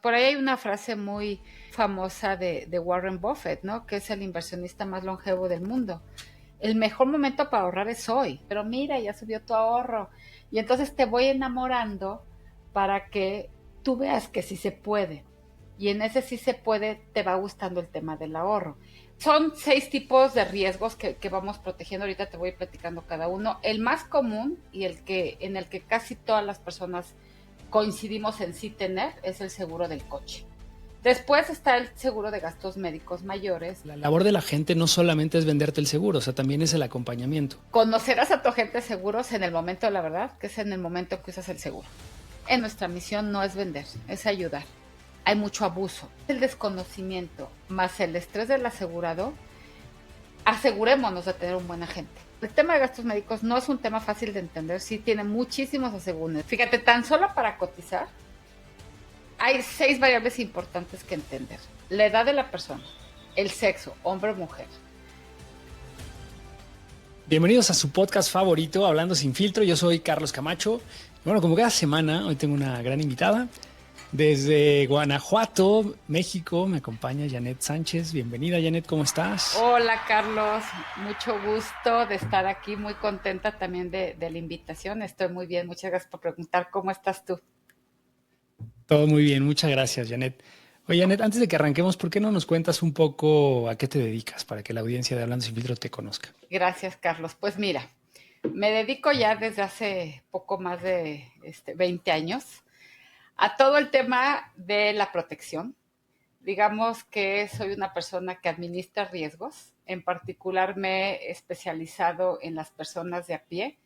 Por ahí hay una frase muy famosa de Warren Buffett, ¿no? Que es el inversionista más longevo del mundo. El mejor momento para ahorrar es hoy, pero mira, ya subió tu ahorro. Y entonces te voy enamorando para que tú veas que sí se puede. Y en ese sí se puede, te va gustando el tema del ahorro. Son 6 tipos de riesgos que vamos protegiendo. Ahorita te voy platicando cada uno. El más común y en el que casi todas las personas coincidimos en sí tener es el seguro del coche. Después está el seguro de gastos médicos mayores. La labor de la gente no solamente es venderte el seguro, o sea, también es el acompañamiento. Conocerás a tu agente de seguros en el momento de la verdad, que es en el momento que usas el seguro. En nuestra misión no es vender, es ayudar. Hay mucho abuso. El desconocimiento más el estrés del asegurado, asegurémonos de tener un buen agente. El tema de gastos médicos no es un tema fácil de entender, sí tiene muchísimos asegúnes. Fíjate, tan solo para cotizar hay 6 variables importantes que entender. La edad de la persona, el sexo, hombre o mujer. Bienvenidos a su podcast favorito, Hablando sin filtro. Yo soy Carlos Camacho. Y bueno, como cada semana, hoy tengo una gran invitada. Desde Guanajuato, México, me acompaña Janet Sánchez. Bienvenida, Janet, ¿cómo estás? Hola Carlos, mucho gusto de estar aquí, muy contenta también de la invitación. Estoy muy bien, muchas gracias por preguntar cómo estás tú. Todo muy bien, muchas gracias, Janet. Oye, Janet, antes de que arranquemos, ¿por qué no nos cuentas un poco a qué te dedicas para que la audiencia de Hablando sin filtro te conozca? Gracias Carlos. Pues mira, me dedico ya desde hace poco más de 20 años a todo el tema de la protección. Digamos que soy una persona que administra riesgos. En particular me he especializado en las personas de a pie.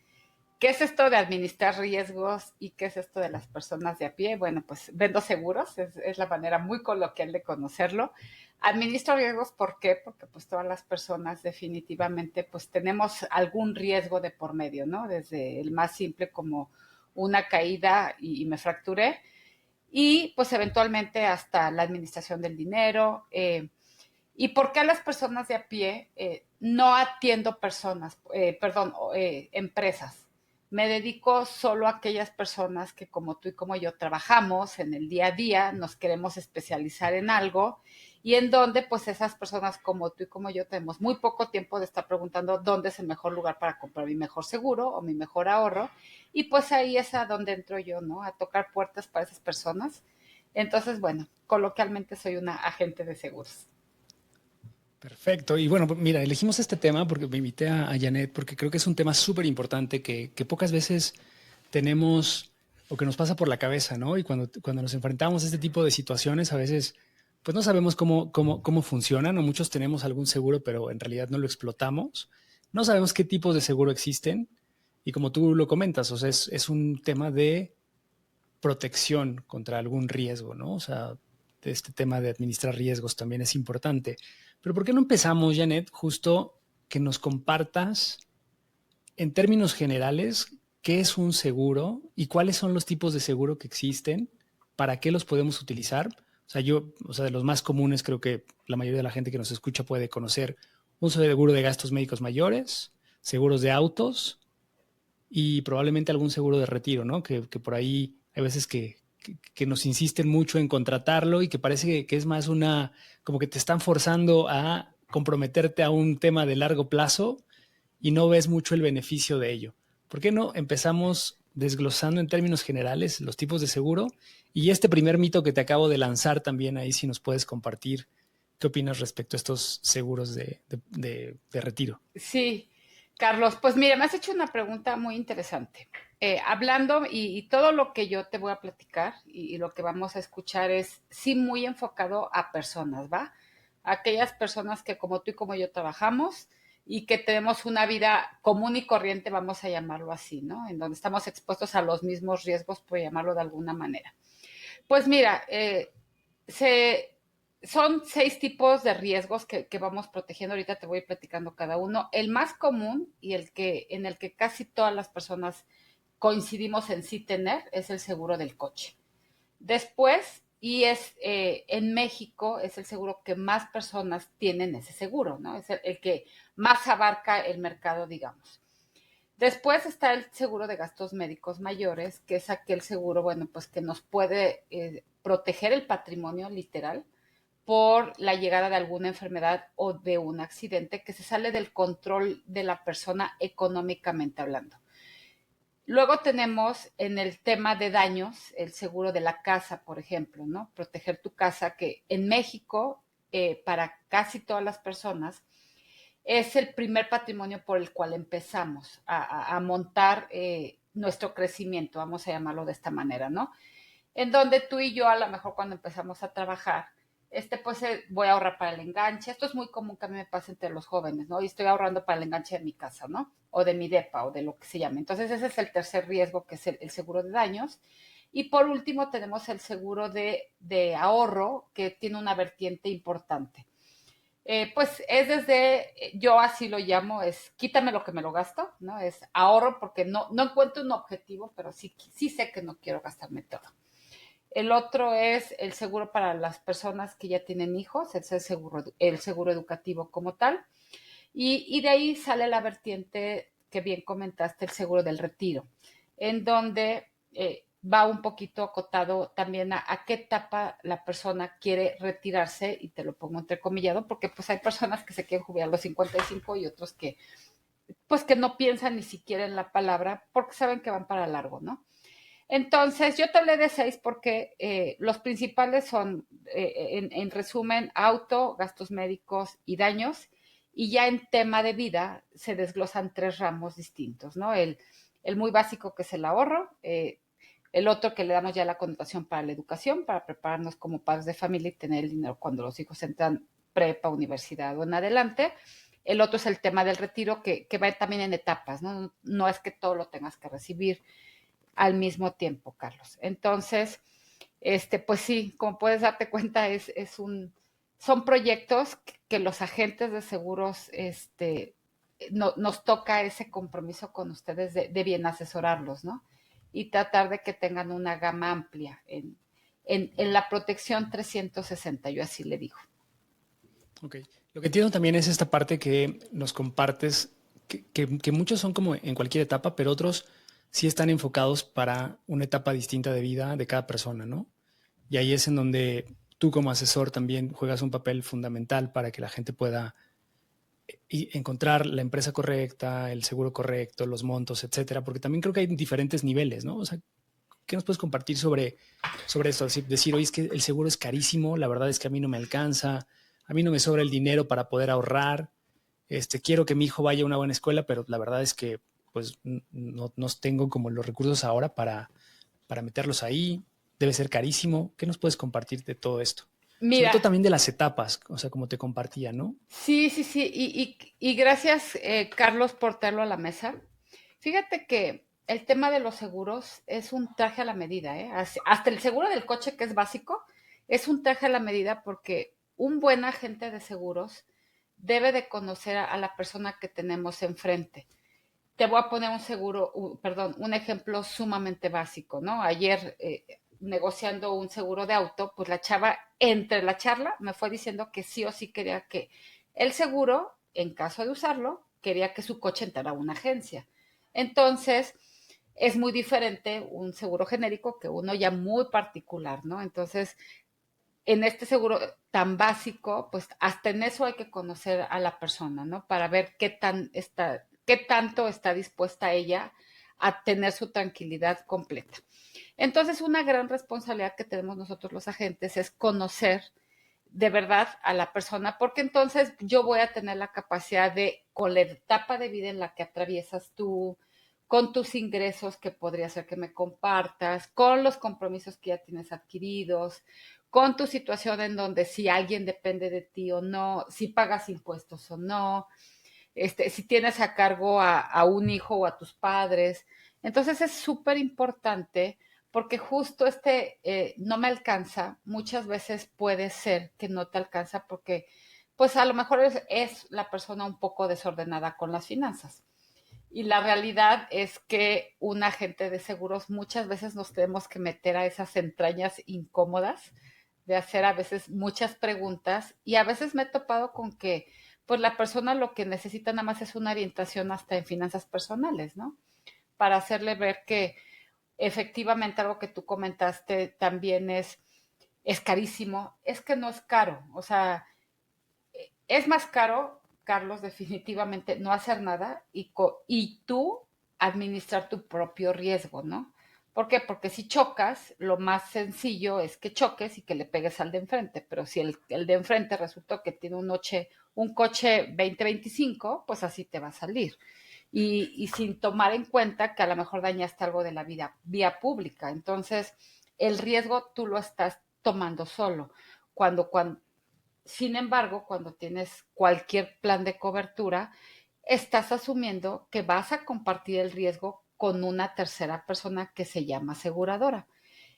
¿Qué es esto de administrar riesgos y qué es esto de las personas de a pie? Bueno, pues vendo seguros, es la manera muy coloquial de conocerlo. Administro riesgos, ¿por qué? Porque pues todas las personas definitivamente pues tenemos algún riesgo de por medio, ¿no? Desde el más simple como una caída y me fracturé y pues eventualmente hasta la administración del dinero. ¿Y por qué a las personas de a pie no atiendo personas, empresas? Me dedico solo a aquellas personas que como tú y como yo trabajamos en el día a día, nos queremos especializar en algo y en donde pues esas personas como tú y como yo tenemos muy poco tiempo de estar preguntando dónde es el mejor lugar para comprar mi mejor seguro o mi mejor ahorro y pues ahí es a donde entro yo, ¿no? A tocar puertas para esas personas. Entonces, bueno, coloquialmente soy una agente de seguros. Perfecto. Y bueno, pues mira, elegimos este tema porque me invité a Janet porque creo que es un tema súper importante que pocas veces tenemos o que nos pasa por la cabeza, ¿no? Y cuando nos enfrentamos a este tipo de situaciones, a veces pues no sabemos cómo funcionan o muchos tenemos algún seguro, pero en realidad no lo explotamos. No sabemos qué tipos de seguro existen y como tú lo comentas, o sea, es un tema de protección contra algún riesgo, ¿no? O sea, este tema de administrar riesgos también es importante. Pero ¿por qué no empezamos, Janet, justo que nos compartas en términos generales qué es un seguro y cuáles son los tipos de seguro que existen, para qué los podemos utilizar? O sea, de los más comunes creo que la mayoría de la gente que nos escucha puede conocer un seguro de gastos médicos mayores, seguros de autos y probablemente algún seguro de retiro, ¿no? Que por ahí hay veces que nos insisten mucho en contratarlo y que parece que es más como que te están forzando a comprometerte a un tema de largo plazo y no ves mucho el beneficio de ello. ¿Por qué no empezamos desglosando en términos generales los tipos de seguro? Y este primer mito que te acabo de lanzar también ahí, si nos puedes compartir, ¿qué opinas respecto a estos seguros de retiro? Sí, Carlos, pues mira, me has hecho una pregunta muy interesante. Hablando y todo lo que yo te voy a platicar y lo que vamos a escuchar es sí muy enfocado a personas, ¿va? Aquellas personas que como tú y como yo trabajamos y que tenemos una vida común y corriente, vamos a llamarlo así, ¿no? En donde estamos expuestos a los mismos riesgos, por llamarlo de alguna manera. Pues mira, se, son 6 tipos de riesgos que vamos protegiendo. Ahorita te voy platicando cada uno. El más común y en el que casi todas las personas coincidimos en sí tener es el seguro del coche. Después, en México, es el seguro que más personas tienen ese seguro, ¿no? Es el que más abarca el mercado, digamos. Después está el seguro de gastos médicos mayores, que es aquel seguro, bueno, pues que nos puede proteger el patrimonio literal por la llegada de alguna enfermedad o de un accidente que se sale del control de la persona económicamente hablando. Luego tenemos en el tema de daños el seguro de la casa, por ejemplo, ¿no? Proteger tu casa, que en México, para casi todas las personas, es el primer patrimonio por el cual empezamos a montar nuestro crecimiento, vamos a llamarlo de esta manera, ¿no? En donde tú y yo a lo mejor cuando empezamos a trabajar, pues voy a ahorrar para el enganche. Esto es muy común que a mí me pase entre los jóvenes, ¿no? Y estoy ahorrando para el enganche de mi casa, ¿no? O de mi depa o de lo que se llame. Entonces ese es el tercer riesgo, que es el seguro de daños. Y por último tenemos el seguro de ahorro, que tiene una vertiente importante. Pues es yo así lo llamo, es quítame lo que me lo gasto, ¿no? Es ahorro porque no encuentro un objetivo, pero sí sé que no quiero gastarme todo. El otro es el seguro para las personas que ya tienen hijos, es el seguro educativo como tal. Y de ahí sale la vertiente que bien comentaste, el seguro del retiro, en donde va un poquito acotado también a qué etapa la persona quiere retirarse, y te lo pongo entrecomillado, porque pues hay personas que se quieren jubilar a los 55 y otros que pues que no piensan ni siquiera en la palabra porque saben que van para largo, ¿no? Entonces, yo te hablé de 6 porque los principales son, en resumen, auto, gastos médicos y daños. Y ya en tema de vida se desglosan 3 ramos distintos, ¿no? El muy básico, que es el ahorro, el otro que le damos ya la connotación para la educación, para prepararnos como padres de familia y tener el dinero cuando los hijos entran prepa, universidad o en adelante. El otro es el tema del retiro, que va también en etapas, ¿no? No es que todo lo tengas que recibir al mismo tiempo, Carlos. Entonces, pues sí, como puedes darte cuenta, son proyectos que los agentes de seguros, nos toca ese compromiso con ustedes de bien asesorarlos, ¿no? Y tratar de que tengan una gama amplia en la protección 360, yo así le digo. Ok. Lo que entiendo también es esta parte que nos compartes, que muchos son como en cualquier etapa, pero otros sí están enfocados para una etapa distinta de vida de cada persona, ¿no? Y ahí es en donde tú como asesor también juegas un papel fundamental para que la gente pueda encontrar la empresa correcta, el seguro correcto, los montos, etcétera, porque también creo que hay diferentes niveles, ¿no? O sea, ¿qué nos puedes compartir sobre esto? Decir, oye, es que el seguro es carísimo, la verdad es que a mí no me alcanza, a mí no me sobra el dinero para poder ahorrar, quiero que mi hijo vaya a una buena escuela, pero la verdad es que pues no tengo como los recursos ahora para meterlos ahí, debe ser carísimo. ¿Qué nos puedes compartir de todo esto? Sobre Mira, todo también de las etapas, o sea, como te compartía, ¿no? sí, sí, sí, y gracias, Carlos, por traerlo a la mesa. Fíjate que el tema de los seguros es un traje a la medida, ¿eh? Hasta el seguro del coche, que es básico, es un traje a la medida, porque un buen agente de seguros debe de conocer a la persona que tenemos enfrente. Te voy a poner un ejemplo sumamente básico, ¿no? Ayer, negociando un seguro de auto, pues la chava, entre la charla, me fue diciendo que sí o sí quería que el seguro, en caso de usarlo, quería que su coche entrara a una agencia. Entonces, es muy diferente un seguro genérico que uno ya muy particular, ¿no? Entonces, en este seguro tan básico, pues hasta en eso hay que conocer a la persona, ¿no? Para ver qué tanto está dispuesta ella a tener su tranquilidad completa. Entonces, una gran responsabilidad que tenemos nosotros los agentes es conocer de verdad a la persona, porque entonces yo voy a tener la capacidad de, con la etapa de vida en la que atraviesas tú, con tus ingresos que podría ser que me compartas, con los compromisos que ya tienes adquiridos, con tu situación en donde si alguien depende de ti o no, si pagas impuestos o no, si tienes a cargo a un hijo o a tus padres. Entonces es súper importante, porque justo no me alcanza, muchas veces puede ser que no te alcanza porque pues a lo mejor es la persona un poco desordenada con las finanzas. Y la realidad es que un agente de seguros muchas veces nos tenemos que meter a esas entrañas incómodas de hacer a veces muchas preguntas, y a veces me he topado con que pues la persona lo que necesita nada más es una orientación hasta en finanzas personales, ¿no? Para hacerle ver que efectivamente algo que tú comentaste también es es carísimo, es que no es caro, o sea, es más caro, Carlos, definitivamente no hacer nada y tú administrar tu propio riesgo, ¿no? ¿Por qué? Porque si chocas, lo más sencillo es que choques y que le pegues al de enfrente, pero si el de enfrente resultó que tiene un coche 2025, pues así te va a salir. Y sin tomar en cuenta que a lo mejor dañaste algo de la vida, vía pública. Entonces, el riesgo tú lo estás tomando solo. Cuando, sin embargo, cuando tienes cualquier plan de cobertura, estás asumiendo que vas a compartir el riesgo con una tercera persona que se llama aseguradora.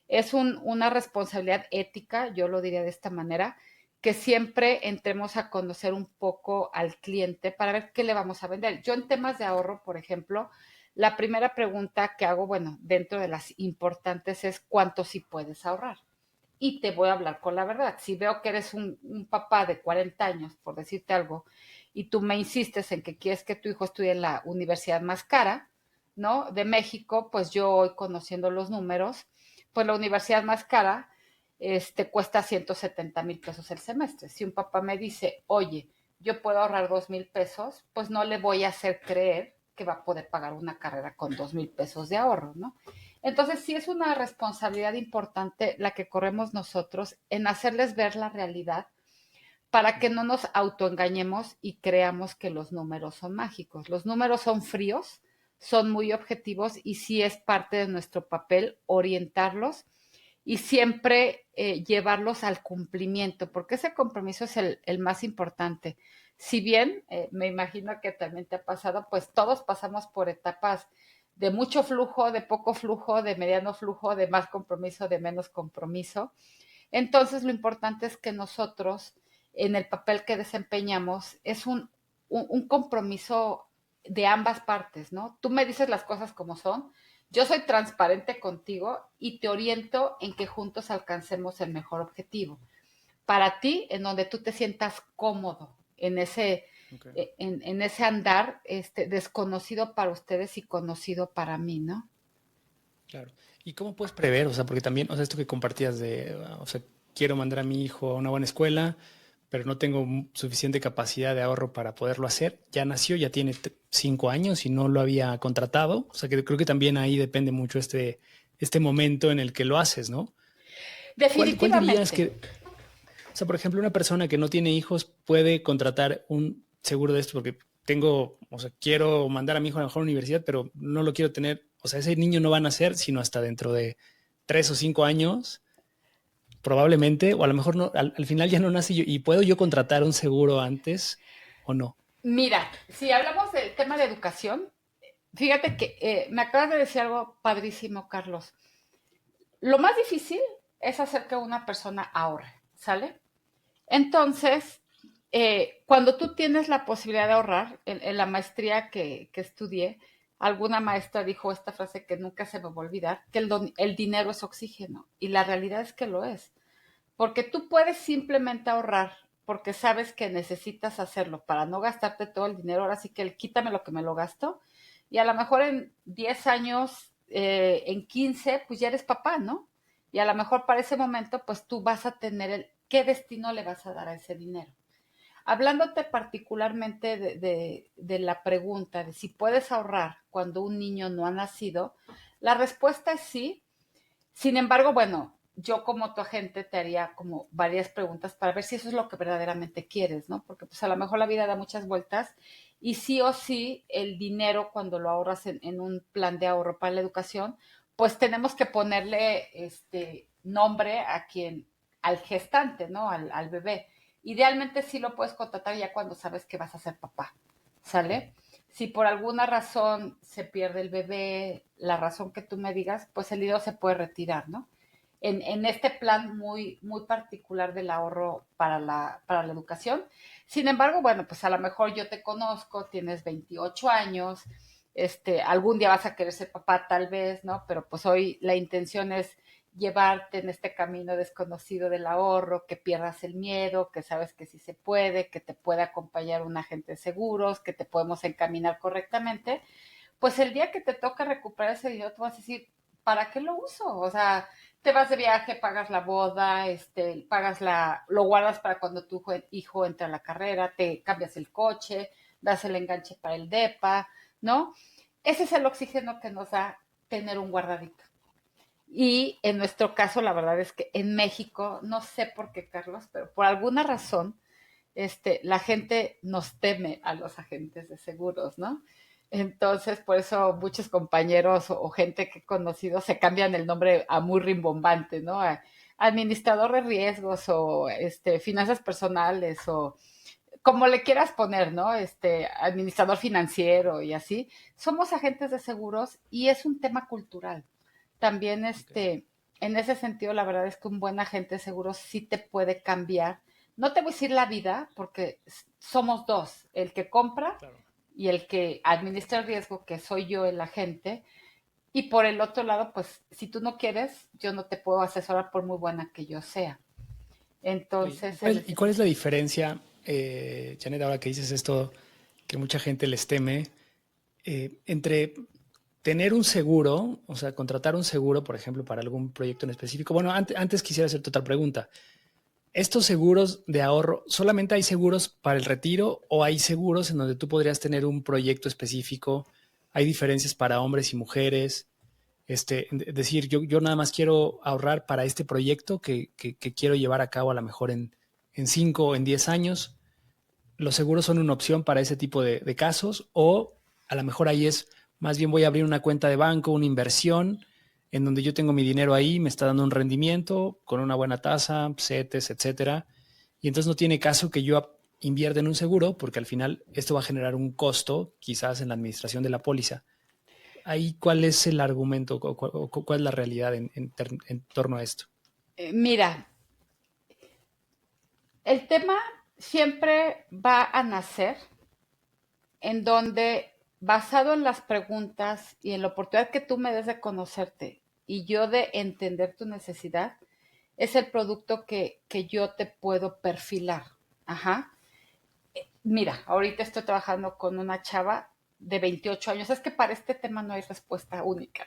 Es una responsabilidad ética, yo lo diría de esta manera, que siempre entremos a conocer un poco al cliente para ver qué le vamos a vender. Yo en temas de ahorro, por ejemplo, la primera pregunta que hago, bueno, dentro de las importantes es cuánto sí puedes ahorrar. Y te voy a hablar con la verdad. Si veo que eres un papá de 40 años, por decirte algo, y tú me insistes en que quieres que tu hijo estudie en la universidad más cara, ¿no? De México, pues yo hoy conociendo los números, pues la universidad más cara cuesta 170,000 pesos el semestre. Si un papá me dice, oye, yo puedo ahorrar 2,000 pesos, pues no le voy a hacer creer que va a poder pagar una carrera con 2,000 pesos de ahorro, ¿no? Entonces, sí es una responsabilidad importante la que corremos nosotros en hacerles ver la realidad para que no nos autoengañemos y creamos que los números son mágicos. Los números son fríos, son muy objetivos y sí es parte de nuestro papel orientarlos y siempre llevarlos al cumplimiento, porque ese compromiso es el más importante. Si bien me imagino que también te ha pasado, pues todos pasamos por etapas de mucho flujo, de poco flujo, de mediano flujo, de más compromiso, de menos compromiso. Entonces, lo importante es que nosotros, en el papel que desempeñamos, es un compromiso de ambas partes, ¿no? Tú me dices las cosas como son, yo soy transparente contigo y te oriento en que juntos alcancemos el mejor objetivo. Para ti, en donde tú te sientas cómodo Ok. en ese andar desconocido para ustedes y conocido para mí, ¿no? Claro. ¿Y cómo puedes prever? O sea, porque también, o sea, esto que compartías o sea, quiero mandar a mi hijo a una buena escuela, pero no tengo suficiente capacidad de ahorro para poderlo hacer. Ya nació, ya tiene 5 años y no lo había contratado. O sea, que creo que también ahí depende mucho este momento en el que lo haces, ¿no? ¿Cuál dirías Definitivamente. que, o sea, por ejemplo, una persona que no tiene hijos puede contratar un seguro de esto porque o sea, quiero mandar a mi hijo a la mejor universidad, pero no lo quiero tener, o sea, ese niño no va a nacer sino hasta dentro de 3 o 5 años, probablemente, o a lo mejor no, al final ya no nace y puedo yo contratar un seguro antes o no. Mira, si hablamos del tema de educación, fíjate que me acabas de decir algo padrísimo, Carlos. Lo más difícil es hacer que una persona ahorre, ¿sale? Entonces, cuando tú tienes la posibilidad de ahorrar, en la maestría que estudié, alguna maestra dijo esta frase que nunca se me va a olvidar, que el dinero es oxígeno. Y la realidad es que lo es. Porque tú puedes simplemente ahorrar porque sabes que necesitas hacerlo para no gastarte todo el dinero. Ahora sí que quítame lo que me lo gasto. Y a lo mejor en 10 años, en 15 pues ya eres papá, ¿no? Y a lo mejor para ese momento, pues tú vas a tener qué destino le vas a dar a ese dinero. Hablándote particularmente de la pregunta de si puedes ahorrar cuando un niño no ha nacido, la respuesta es sí. Sin embargo, bueno, yo como tu agente te haría como varias preguntas para ver si eso es lo que verdaderamente quieres, ¿no? Porque pues a lo mejor la vida da muchas vueltas y sí o sí el dinero cuando lo ahorras en un plan de ahorro para la educación, pues tenemos que ponerle nombre a al gestante, ¿no? Al bebé. Idealmente sí lo puedes contratar ya cuando sabes que vas a ser papá, ¿sale? Si por alguna razón se pierde el bebé, la razón que tú me digas, pues el dinero se puede retirar, ¿no? En este plan muy particular del ahorro para la educación. Sin embargo, bueno, pues a lo mejor yo te conozco, tienes 28 años, algún día vas a querer ser papá tal vez, ¿no? Pero pues hoy la intención es llevarte en este camino desconocido del ahorro, que pierdas el miedo, que sabes que sí se puede, que te puede acompañar un agente de seguros, que te podemos encaminar correctamente, pues el día que te toca recuperar ese dinero, tú vas a decir, ¿para qué lo uso? O sea, te vas de viaje, pagas la boda, pagas lo guardas para cuando tu hijo entra a la carrera, te cambias el coche, das el enganche para el DEPA, ¿no? Ese es el oxígeno que nos da tener un guardadito. Y en nuestro caso, la verdad es que en México, no sé por qué, Carlos, pero por alguna razón, la gente nos teme a los agentes de seguros, ¿no? Entonces, por eso muchos compañeros o gente que he conocido se cambian el nombre a muy rimbombante, ¿no? Administrador de riesgos o finanzas personales o como le quieras poner, ¿no? Administrador financiero y así. Somos agentes de seguros y es un tema cultural. También, Ok, en ese sentido, la verdad es que un buen agente de seguros sí te puede cambiar. No te voy a decir la vida, porque somos dos, el que compra claro. y el que administra el riesgo, que soy yo el agente. Y por el otro lado, pues, si tú no quieres, yo no te puedo asesorar por muy buena que yo sea. Oye, Entonces, y cuál es la diferencia, Janet, ahora que dices esto, que mucha gente les teme, entre tener un seguro, o sea, contratar un seguro, por ejemplo, para algún proyecto en específico? Bueno, antes quisiera hacerte otra pregunta. ¿Estos seguros de ahorro, solamente hay seguros para el retiro o hay seguros en donde tú podrías tener un proyecto específico? ¿Hay diferencias para hombres y mujeres? Decir, yo nada más quiero ahorrar para este proyecto que quiero llevar a cabo a lo mejor en 5 o en 10 años. ¿Los seguros son una opción para ese tipo de casos? O a lo mejor ahí es, más bien voy a abrir una cuenta de banco, una inversión, en donde yo tengo mi dinero ahí, me está dando un rendimiento con una buena tasa, CETES, etcétera. Y entonces no tiene caso que yo invierta en un seguro, porque al final esto va a generar un costo, quizás en la administración de la póliza. Ahí, ¿cuál es el argumento o cuál es la realidad en torno a esto? mira, el tema siempre va a nacer en donde, basado en las preguntas y en la oportunidad que tú me des de conocerte y yo de entender tu necesidad, es el producto que yo te puedo perfilar. Ajá. Mira, ahorita estoy trabajando con una chava de 28 años. Es que para este tema no hay respuesta única,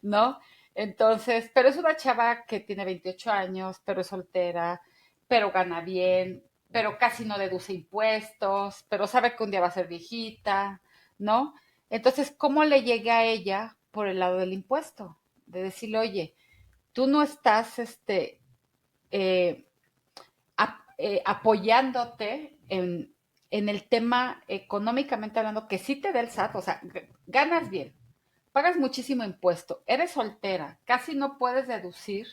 ¿no? Entonces, pero es una chava que tiene 28 años, pero es soltera, pero gana bien, pero casi no deduce impuestos, pero sabe que un día va a ser viejita, ¿no? Entonces, ¿cómo le llega a ella por el lado del impuesto? De decirle, oye, tú no estás eh, apoyándote en el tema económicamente hablando, que sí te da el SAT, o sea, ganas bien, pagas muchísimo impuesto, eres soltera, casi no puedes deducir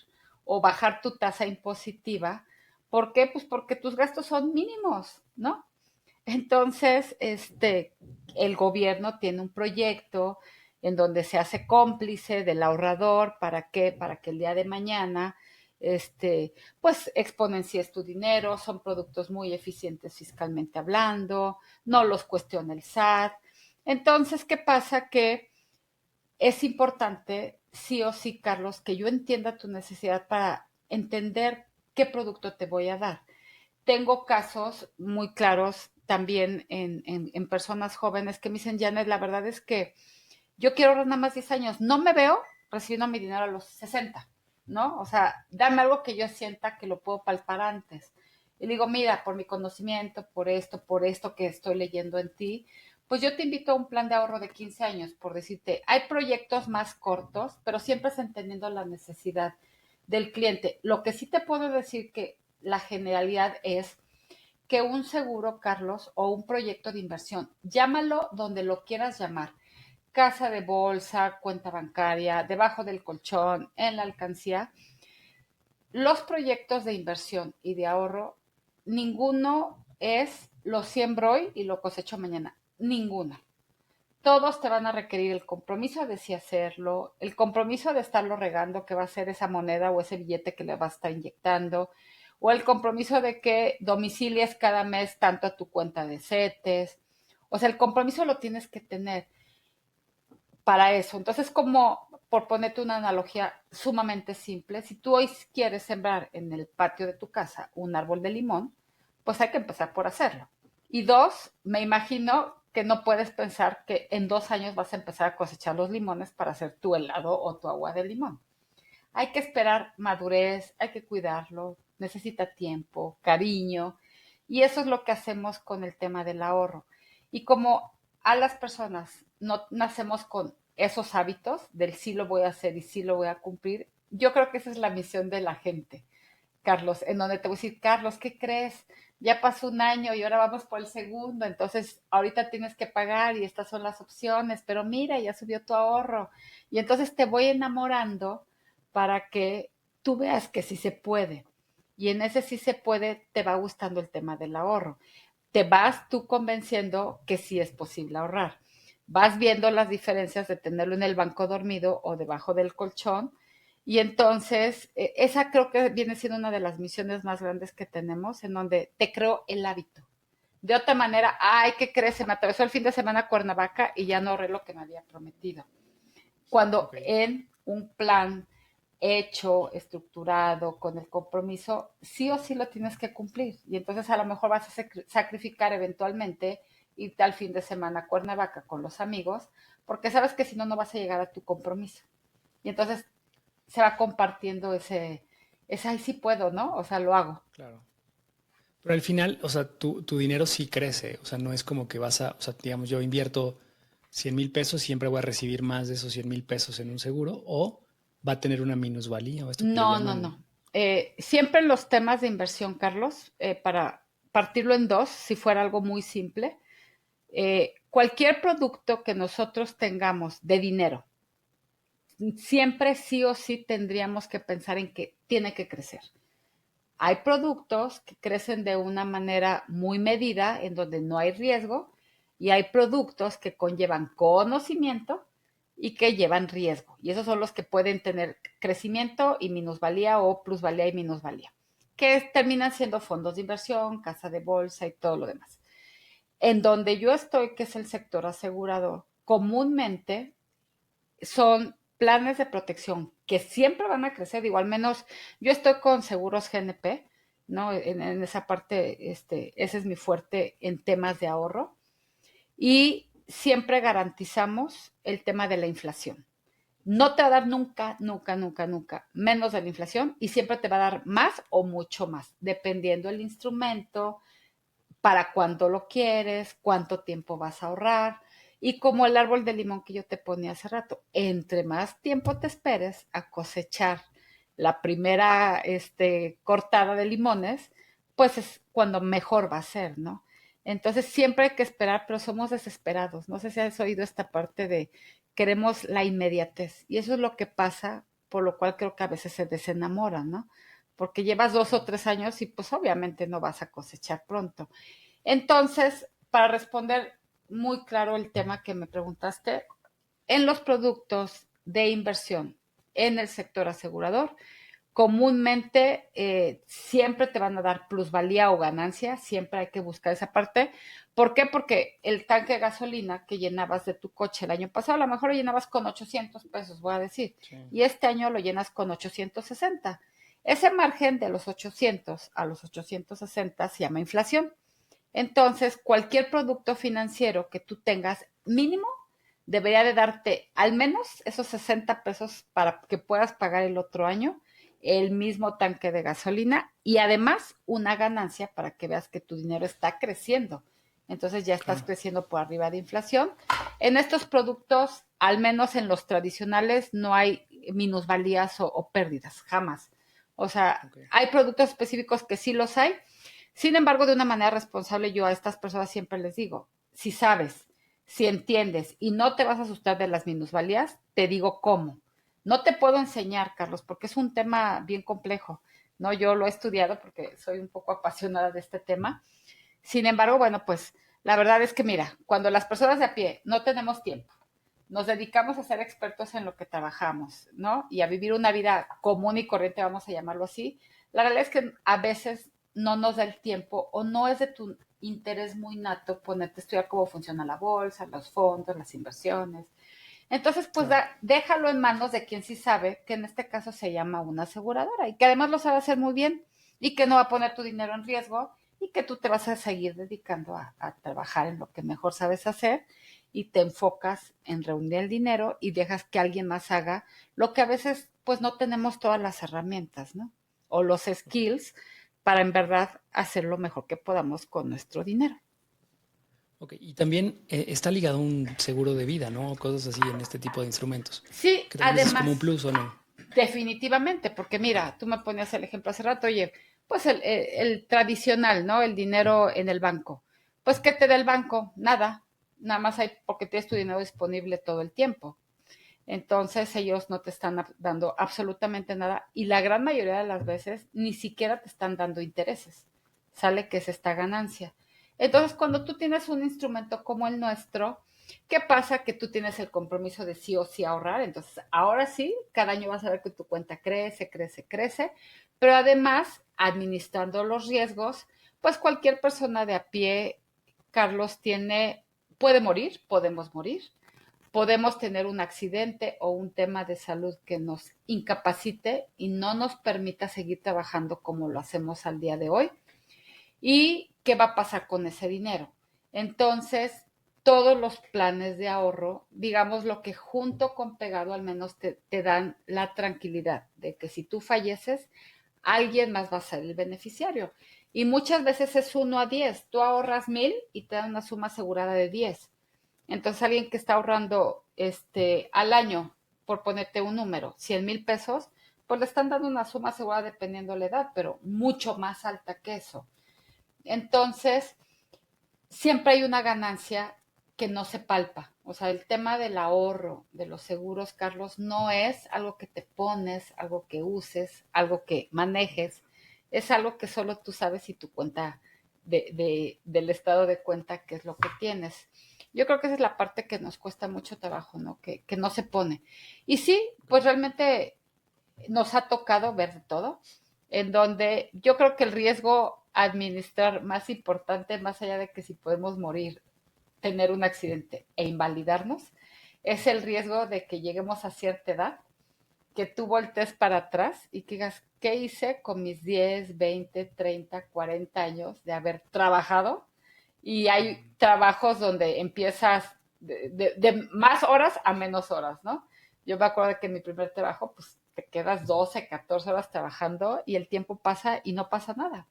o bajar tu tasa impositiva. ¿Por qué? Pues porque tus gastos son mínimos, ¿no? Entonces, el gobierno tiene un proyecto en donde se hace cómplice del ahorrador. ¿Para qué? Para que el día de mañana, pues exponencies tu dinero, son productos muy eficientes fiscalmente hablando, no los cuestiona el SAT. Entonces, ¿qué pasa? Que es importante, sí o sí, Carlos, que yo entienda tu necesidad para entender qué producto te voy a dar. Tengo casos muy claros también en personas jóvenes que me dicen, Janet, la verdad es que yo quiero ahorrar nada más 10 años, no me veo recibiendo mi dinero a los 60, ¿no? O sea, dame algo que yo sienta que lo puedo palpar antes. Y digo, mira, por mi conocimiento, por esto que estoy leyendo en ti, pues yo te invito a un plan de ahorro de 15 años, por decirte, hay proyectos más cortos, pero siempre es entendiendo la necesidad del cliente. Lo que sí te puedo decir que la generalidad es que un seguro, Carlos, o un proyecto de inversión, llámalo donde lo quieras llamar, casa de bolsa, cuenta bancaria, debajo del colchón, en la alcancía, los proyectos de inversión y de ahorro, ninguno es lo siembro hoy y lo cosecho mañana. Ninguno. Todos te van a requerir el compromiso de sí hacerlo, el compromiso de estarlo regando, que va a ser esa moneda o ese billete que le va a estar inyectando, o el compromiso de que domicilies cada mes tanto a tu cuenta de CETES. O sea, el compromiso lo tienes que tener para eso. Entonces, como por ponerte una analogía sumamente simple, si tú hoy quieres sembrar en el patio de tu casa un árbol de limón, pues hay que empezar por hacerlo. Y dos, me imagino que no puedes pensar que en 2 años vas a empezar a cosechar los limones para hacer tu helado o tu agua de limón. Hay que esperar madurez, hay que cuidarlo, necesita tiempo, cariño, y eso es lo que hacemos con el tema del ahorro. Y como a las personas no nacemos con esos hábitos del sí lo voy a hacer y sí lo voy a cumplir, yo creo que esa es la misión de la gente, Carlos, en donde te voy a decir, Carlos, ¿qué crees? Ya pasó un año y ahora vamos por el segundo, entonces ahorita tienes que pagar y estas son las opciones, pero mira, ya subió tu ahorro. Y entonces te voy enamorando para que tú veas que sí se puede. Y en ese sí se puede, te va gustando el tema del ahorro. Te vas tú convenciendo que sí es posible ahorrar. Vas viendo las diferencias de tenerlo en el banco dormido o debajo del colchón y entonces, esa creo que viene siendo una de las misiones más grandes que tenemos, en donde te creo el hábito. De otra manera, ay, ¿qué crees? Se me atravesó el fin de semana a Cuernavaca y ya no ahorré lo que me había prometido. Cuando Ok. en un plan hecho, estructurado, con el compromiso, sí o sí lo tienes que cumplir. Y entonces a lo mejor vas a sacrificar eventualmente irte al fin de semana a Cuernavaca con los amigos, porque sabes que si no, no vas a llegar a tu compromiso. Y entonces se va compartiendo ese, ay, sí puedo, ¿no? O sea, lo hago. Claro. Pero al final, o sea, tu dinero sí crece, o sea, no es como que vas a, o sea, digamos, yo invierto 100,000 pesos, siempre voy a recibir más de esos 100,000 pesos en un seguro, o va a tener una minusvalía, o esto que le No, no, llaman, no. Siempre en los temas de inversión, Carlos, para partirlo en dos, si fuera algo muy simple, cualquier producto que nosotros tengamos de dinero, siempre sí o sí tendríamos que pensar en que tiene que crecer. Hay productos que crecen de una manera muy medida, en donde no hay riesgo, y hay productos que conllevan conocimiento y que llevan riesgo. Y esos son los que pueden tener crecimiento y minusvalía o plusvalía y minusvalía, que terminan siendo fondos de inversión, casa de bolsa y todo lo demás. En donde yo estoy, que es el sector asegurador, comúnmente son planes de protección que siempre van a crecer, digo, al menos yo estoy con seguros GNP, ¿no? En esa parte, ese es mi fuerte en temas de ahorro y siempre garantizamos el tema de la inflación. No te va a dar nunca, nunca, nunca, nunca menos de la inflación y siempre te va a dar más o mucho más, dependiendo el instrumento, para cuánto lo quieres, cuánto tiempo vas a ahorrar. Y como el árbol de limón que yo te ponía hace rato, entre más tiempo te esperes a cosechar la primera cortada de limones, pues es cuando mejor va a ser, ¿no? Entonces siempre hay que esperar, pero somos desesperados. No sé si has oído esta parte de queremos la inmediatez. Y eso es lo que pasa, por lo cual creo que a veces se desenamoran, ¿no? Porque llevas 2 o 3 años y pues obviamente no vas a cosechar pronto. Entonces, para responder muy claro el tema que me preguntaste, en los productos de inversión en el sector asegurador, comúnmente siempre te van a dar plusvalía o ganancia, siempre hay que buscar esa parte. ¿Por qué? Porque el tanque de gasolina que llenabas de tu coche el año pasado, a lo mejor lo llenabas con 800 pesos, voy a decir, sí, y este año lo llenas con 860. Ese margen de los 800 a los 860 se llama inflación. Entonces, cualquier producto financiero que tú tengas mínimo debería de darte al menos esos 60 pesos para que puedas pagar el otro año el mismo tanque de gasolina y además una ganancia para que veas que tu dinero está creciendo. Entonces ya estás claro. creciendo por arriba de inflación. En estos productos, al menos en los tradicionales, no hay minusvalías o pérdidas, jamás. O sea, Ok. hay productos específicos que sí los hay, sin embargo, de una manera responsable, yo a estas personas siempre les digo, si sabes, si entiendes y no te vas a asustar de las minusvalías, te digo cómo. No te puedo enseñar, Carlos, porque es un tema bien complejo, ¿no? Yo lo he estudiado porque soy un poco apasionada de este tema. Sin embargo, bueno, pues la verdad es que mira, cuando las personas de a pie no tenemos tiempo, nos dedicamos a ser expertos en lo que trabajamos, ¿no? Y a vivir una vida común y corriente, vamos a llamarlo así. La realidad es que a veces no nos da el tiempo o no es de tu interés muy nato ponerte a estudiar cómo funciona la bolsa, los fondos, las inversiones. Entonces, pues Claro. déjalo en manos de quien sí sabe, que en este caso se llama una aseguradora y que además lo sabe hacer muy bien y que no va a poner tu dinero en riesgo y que tú te vas a seguir dedicando a trabajar en lo que mejor sabes hacer y te enfocas en reunir el dinero y dejas que alguien más haga lo que a veces pues no tenemos todas las herramientas, ¿no? O los skills para en verdad hacer lo mejor que podamos con nuestro dinero. Ok, y también está ligado a un seguro de vida, ¿no? Cosas así en este tipo de instrumentos, Sí, que tal vez es como un además, plus o no. definitivamente, porque mira, tú me ponías el ejemplo hace rato, oye, pues el tradicional, ¿no? El dinero en el banco. Pues, ¿qué te da el banco? Nada, nada más hay porque tienes tu dinero disponible todo el tiempo. Entonces ellos no te están dando absolutamente nada y la gran mayoría de las veces ni siquiera te están dando intereses. Sale que es esta ganancia. Entonces, cuando tú tienes un instrumento como el nuestro, ¿qué pasa? Que tú tienes el compromiso de sí o sí ahorrar. Entonces, ahora sí, cada año vas a ver que tu cuenta crece, crece, crece, pero además, administrando los riesgos, pues cualquier persona de a pie, Carlos, puede morir, podemos morir, podemos tener un accidente o un tema de salud que nos incapacite y no nos permita seguir trabajando como lo hacemos al día de hoy. ¿Y qué va a pasar con ese dinero? Entonces, todos los planes de ahorro, digamos lo que junto con pegado al menos te dan la tranquilidad de que si tú falleces, alguien más va a ser el beneficiario. Y muchas veces es 1 a 10. Tú ahorras 1,000 y te dan una suma asegurada de 10. Entonces, alguien que está ahorrando al año, por ponerte un número, 100,000 pesos, pues le están dando una suma asegurada dependiendo de la edad, pero mucho más alta que eso. Entonces, siempre hay una ganancia que no se palpa. O sea, el tema del ahorro, de los seguros, Carlos, no es algo que te pones, algo que uses, algo que manejes. Es algo que solo tú sabes y tu cuenta del estado de cuenta qué es lo que tienes. Yo creo que esa es la parte que nos cuesta mucho trabajo, ¿no? Que no se pone. Y sí, pues realmente nos ha tocado ver de todo, en donde yo creo que el riesgo a administrar más importante, más allá de que si podemos morir, tener un accidente e invalidarnos, es el riesgo de que lleguemos a cierta edad, que tú voltees para atrás y que digas, ¿qué hice con mis 10, 20, 30, 40 años de haber trabajado? Y hay trabajos donde empiezas de más horas a menos horas, ¿no? Yo me acuerdo que en mi primer trabajo, pues te quedas 12, 14 horas trabajando y el tiempo pasa y no pasa nada.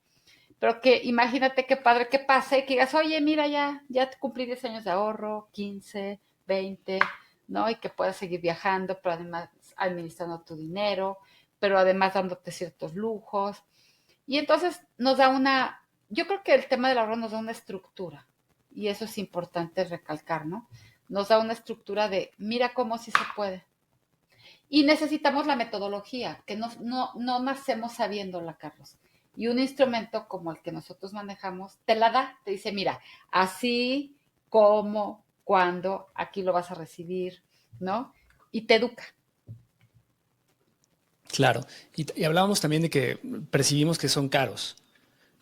Pero que imagínate qué padre que pase y que digas, oye, mira, ya te cumplí 10 años de ahorro, 15, 20, ¿no? Y que puedas seguir viajando, pero además administrando tu dinero, pero además dándote ciertos lujos. Y entonces yo creo que el tema del ahorro nos da una estructura, y eso es importante recalcar, ¿no? Nos da una estructura de, mira cómo sí se puede. Y necesitamos la metodología, que no nacemos sabiéndola, Carlos. Y un instrumento como el que nosotros manejamos te la da, te dice, mira, así, cómo, cuándo, aquí lo vas a recibir, ¿no? Y te educa. Claro. Y hablábamos también de que percibimos que son caros.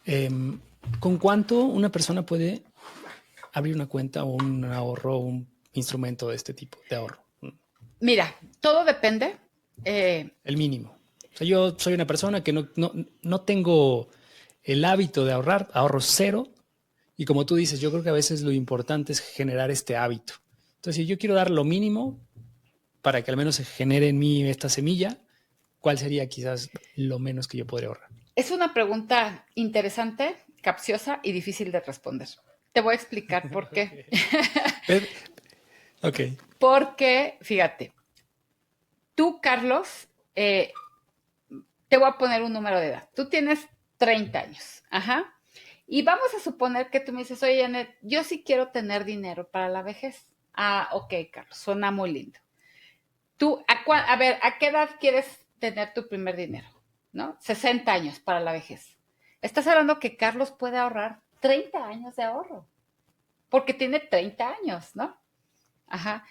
Em, ¿Con cuánto una persona puede abrir una cuenta o un ahorro o un instrumento de este tipo de ahorro? Mira, todo depende. El mínimo. O sea, yo soy una persona que no tengo el hábito de ahorrar, ahorro cero. Y como tú dices, yo creo que a veces lo importante es generar este hábito. Entonces, si yo quiero dar lo mínimo para que al menos se genere en mí esta semilla, ¿cuál sería quizás lo menos que yo podría ahorrar? Es una pregunta interesante, capciosa y difícil de responder. Te voy a explicar por qué. Ok. Ok. Porque, fíjate, tú, Carlos, te voy a poner un número de edad. Tú tienes 30 años. Ajá. Y vamos a suponer que tú me dices, oye, Janet, yo sí quiero tener dinero para la vejez. Ah, ok, Carlos, suena muy lindo. Tú, a ver, ¿a qué edad quieres tener tu primer dinero? ¿No? 60 años para la vejez. Estás hablando que Carlos puede ahorrar 30 años de ahorro, porque tiene 30 años, ¿no? Ajá.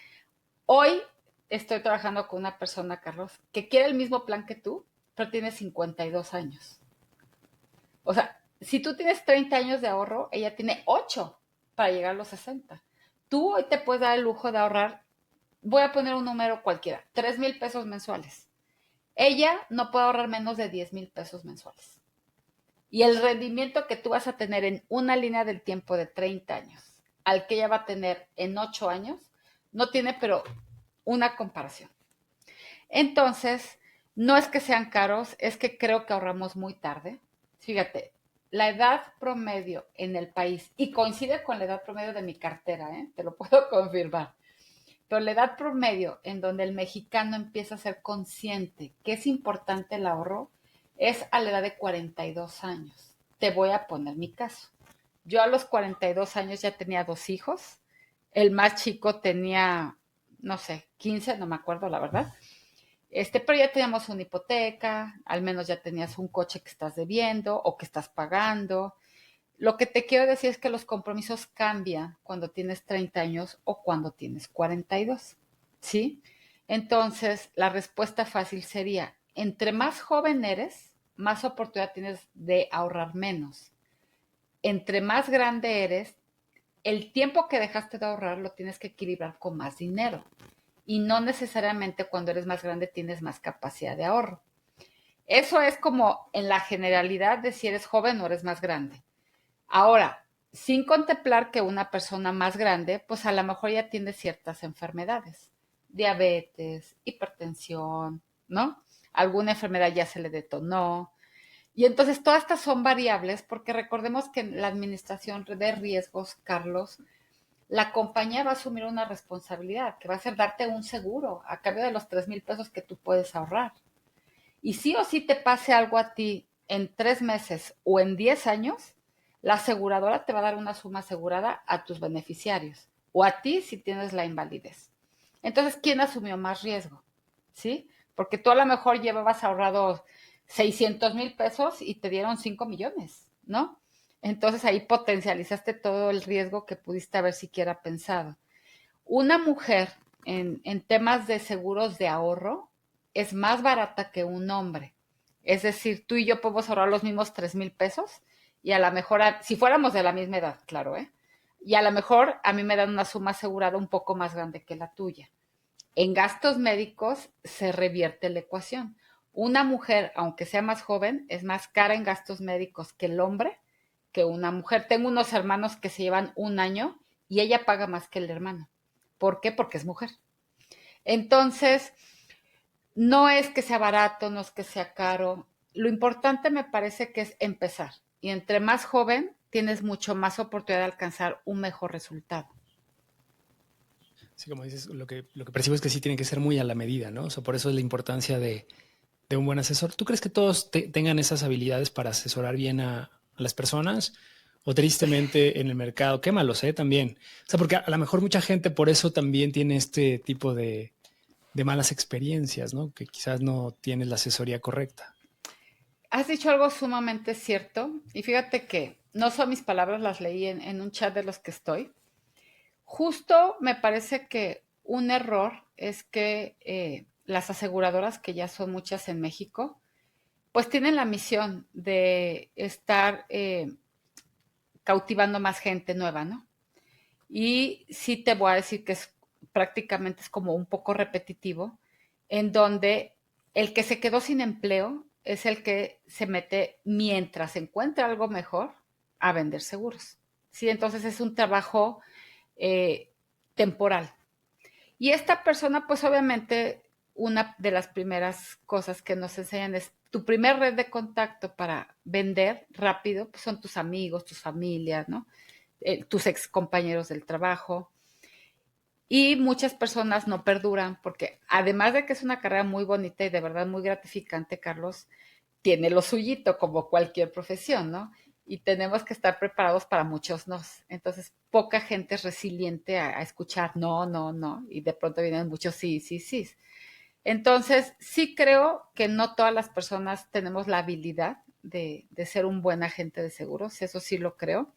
Hoy estoy trabajando con una persona, Carlos, que quiere el mismo plan que tú, pero tiene 52 años. O sea, si tú tienes 30 años de ahorro, ella tiene 8 para llegar a los 60. Tú hoy te puedes dar el lujo de ahorrar, voy a poner un número cualquiera, 3,000 pesos mensuales. Ella no puede ahorrar menos de 10,000 pesos mensuales. Y el rendimiento que tú vas a tener en una línea del tiempo de 30 años al que ella va a tener en 8 años, no tiene pero una comparación. Entonces, no es que sean caros, es que creo que ahorramos muy tarde. Fíjate, la edad promedio en el país, y coincide con la edad promedio de mi cartera, ¿eh? Te lo puedo confirmar, pero la edad promedio en donde el mexicano empieza a ser consciente que es importante el ahorro es a la edad de 42 años. Te voy a poner mi caso. Yo a los 42 años ya tenía 2 hijos. El más chico tenía, no sé, 15, no me acuerdo la verdad. Pero ya teníamos una hipoteca, al menos ya tenías un coche que estás debiendo o que estás pagando. Lo que te quiero decir es que los compromisos cambian cuando tienes 30 años o cuando tienes 42, ¿sí? Entonces, la respuesta fácil sería, entre más joven eres, más oportunidad tienes de ahorrar menos. Entre más grande eres, el tiempo que dejaste de ahorrar lo tienes que equilibrar con más dinero. Y no necesariamente cuando eres más grande tienes más capacidad de ahorro. Eso es como en la generalidad de si eres joven o eres más grande. Ahora, sin contemplar que una persona más grande, pues a lo mejor ya tiene ciertas enfermedades, diabetes, hipertensión, ¿no? Alguna enfermedad ya se le detonó. Y entonces todas estas son variables porque recordemos que en la administración de riesgos, Carlos, la compañía va a asumir una responsabilidad que va a ser darte un seguro a cambio de los 3,000 pesos que tú puedes ahorrar. Y sí o sí te pase algo a ti en 3 meses o en 10 años, la aseguradora te va a dar una suma asegurada a tus beneficiarios o a ti si tienes la invalidez. Entonces, ¿quién asumió más riesgo? ¿Sí? Porque tú a lo mejor llevabas ahorrado 600,000 pesos y te dieron 5 millones, ¿no? Entonces ahí potencializaste todo el riesgo que pudiste haber siquiera pensado. Una mujer en temas de seguros de ahorro es más barata que un hombre. Es decir, tú y yo podemos ahorrar los mismos 3,000 pesos y a lo mejor, si fuéramos de la misma edad, claro, ¿eh? Y a lo mejor a mí me dan una suma asegurada un poco más grande que la tuya. En gastos médicos se revierte la ecuación. Una mujer, aunque sea más joven, es más cara en gastos médicos que el hombre, que una mujer. Tengo unos hermanos que se llevan un año y ella paga más que el hermano. ¿Por qué? Porque es mujer. Entonces, no es que sea barato, no es que sea caro. Lo importante me parece que es empezar. Y entre más joven, tienes mucho más oportunidad de alcanzar un mejor resultado. Sí, como dices, lo que percibo es que sí tiene que ser muy a la medida, ¿no? O sea, por eso es la importancia de un buen asesor. ¿Tú crees que todos tengan esas habilidades para asesorar bien a las personas? O tristemente en el mercado, qué malo sé también. O sea, porque a lo mejor mucha gente por eso también tiene este tipo de malas experiencias, ¿no? Que quizás no tienes la asesoría correcta. Has dicho algo sumamente cierto y fíjate que no son mis palabras, las leí en un chat de los que estoy. Justo me parece que un error es que las aseguradoras, que ya son muchas en México, pues tienen la misión de estar cautivando más gente nueva, ¿no? Y sí te voy a decir que prácticamente es como un poco repetitivo, en donde el que se quedó sin empleo es el que se mete mientras encuentra algo mejor a vender seguros. Sí, entonces es un trabajo eh, temporal. Y esta persona, pues obviamente, una de las primeras cosas que nos enseñan es tu primer red de contacto para vender rápido, pues son tus amigos, tus familias, ¿no? Tus ex compañeros del trabajo. Y muchas personas no perduran porque además de que es una carrera muy bonita y de verdad muy gratificante, Carlos, tiene lo suyito como cualquier profesión, ¿no? Y tenemos que estar preparados para muchos nos. Entonces, poca gente es resiliente a escuchar no, no, no, y de pronto vienen muchos sí, sí, sí. Entonces, sí creo que no todas las personas tenemos la habilidad de ser un buen agente de seguros, eso sí lo creo.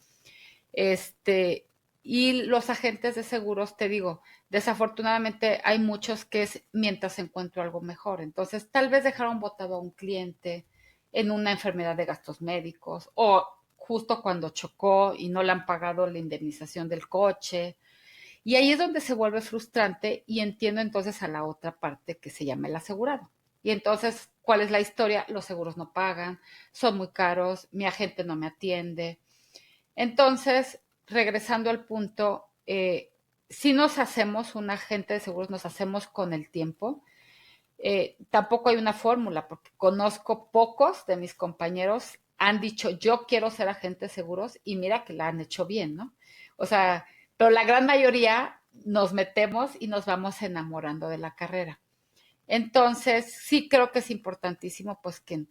Este, y los agentes de seguros, te digo, desafortunadamente hay muchos que es mientras encuentro algo mejor. Entonces, tal vez dejaron botado a un cliente en una enfermedad de gastos médicos o justo cuando chocó y no le han pagado la indemnización del coche. Y ahí es donde se vuelve frustrante y entiendo entonces a la otra parte que se llama el asegurado. Y entonces, ¿cuál es la historia? Los seguros no pagan, son muy caros, mi agente no me atiende. Entonces, regresando al punto, si nos hacemos un agente de seguros, nos hacemos con el tiempo. Tampoco hay una fórmula, porque conozco pocos de mis compañeros han dicho, yo quiero ser agente de seguros, y mira que la han hecho bien, ¿no? O sea, pero la gran mayoría nos metemos y nos vamos enamorando de la carrera. Entonces, sí creo que es importantísimo, pues, que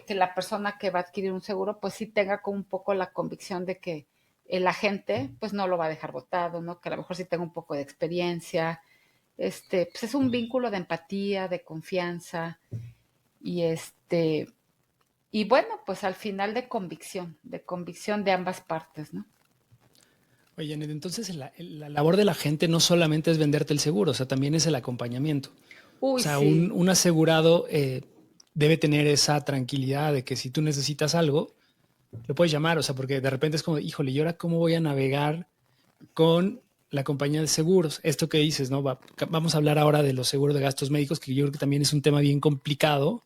la persona que va a adquirir un seguro, pues sí tenga como un poco la convicción de que el agente, pues no lo va a dejar botado, ¿no? Que a lo mejor sí tenga un poco de experiencia. Pues es un vínculo de empatía, de confianza, y y bueno, pues al final de convicción de ambas partes, ¿no? Oye, Janet, entonces la labor de la gente no solamente es venderte el seguro, o sea, también es el acompañamiento. O Uy, sea, sí. un asegurado debe tener esa tranquilidad de que si tú necesitas algo, lo puedes llamar, o sea, porque de repente es como, híjole, ¿y ahora cómo voy a navegar con la compañía de seguros? Esto que dices, ¿no? Vamos a hablar ahora de los seguros de gastos médicos, que yo creo que también es un tema bien complicado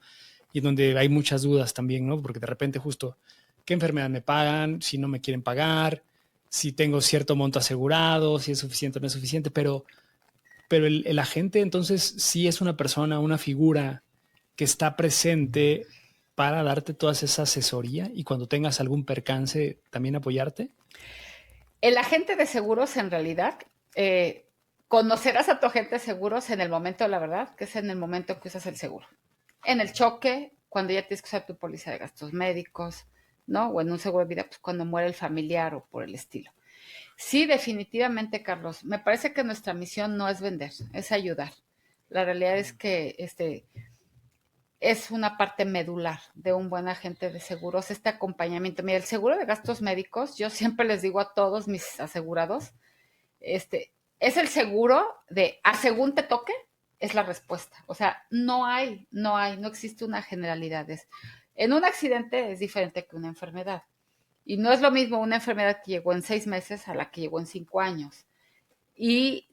y donde hay muchas dudas también, ¿no? Porque de repente justo, ¿qué enfermedad me pagan? Si no me quieren pagar, si tengo cierto monto asegurado, si es suficiente o no es suficiente, pero el agente entonces sí es una persona, una figura que está presente para darte toda esa asesoría y cuando tengas algún percance también apoyarte. El agente de seguros, en realidad, conocerás a tu agente de seguros en el momento de la verdad, que es en el momento que usas el seguro. En el choque, cuando ya tienes que usar tu póliza de gastos médicos, ¿no? O en un seguro de vida, pues cuando muere el familiar o por el estilo. Sí, definitivamente, Carlos. Me parece que nuestra misión no es vender, es ayudar. La realidad es que es una parte medular de un buen agente de seguros, este acompañamiento. Mira, el seguro de gastos médicos, yo siempre les digo a todos mis asegurados, es el seguro de a según te toque, es la respuesta. O sea, no existe una generalidad. En un accidente es diferente que una enfermedad. Y no es lo mismo una enfermedad que llegó en 6 meses a la que llegó en 5 años. Y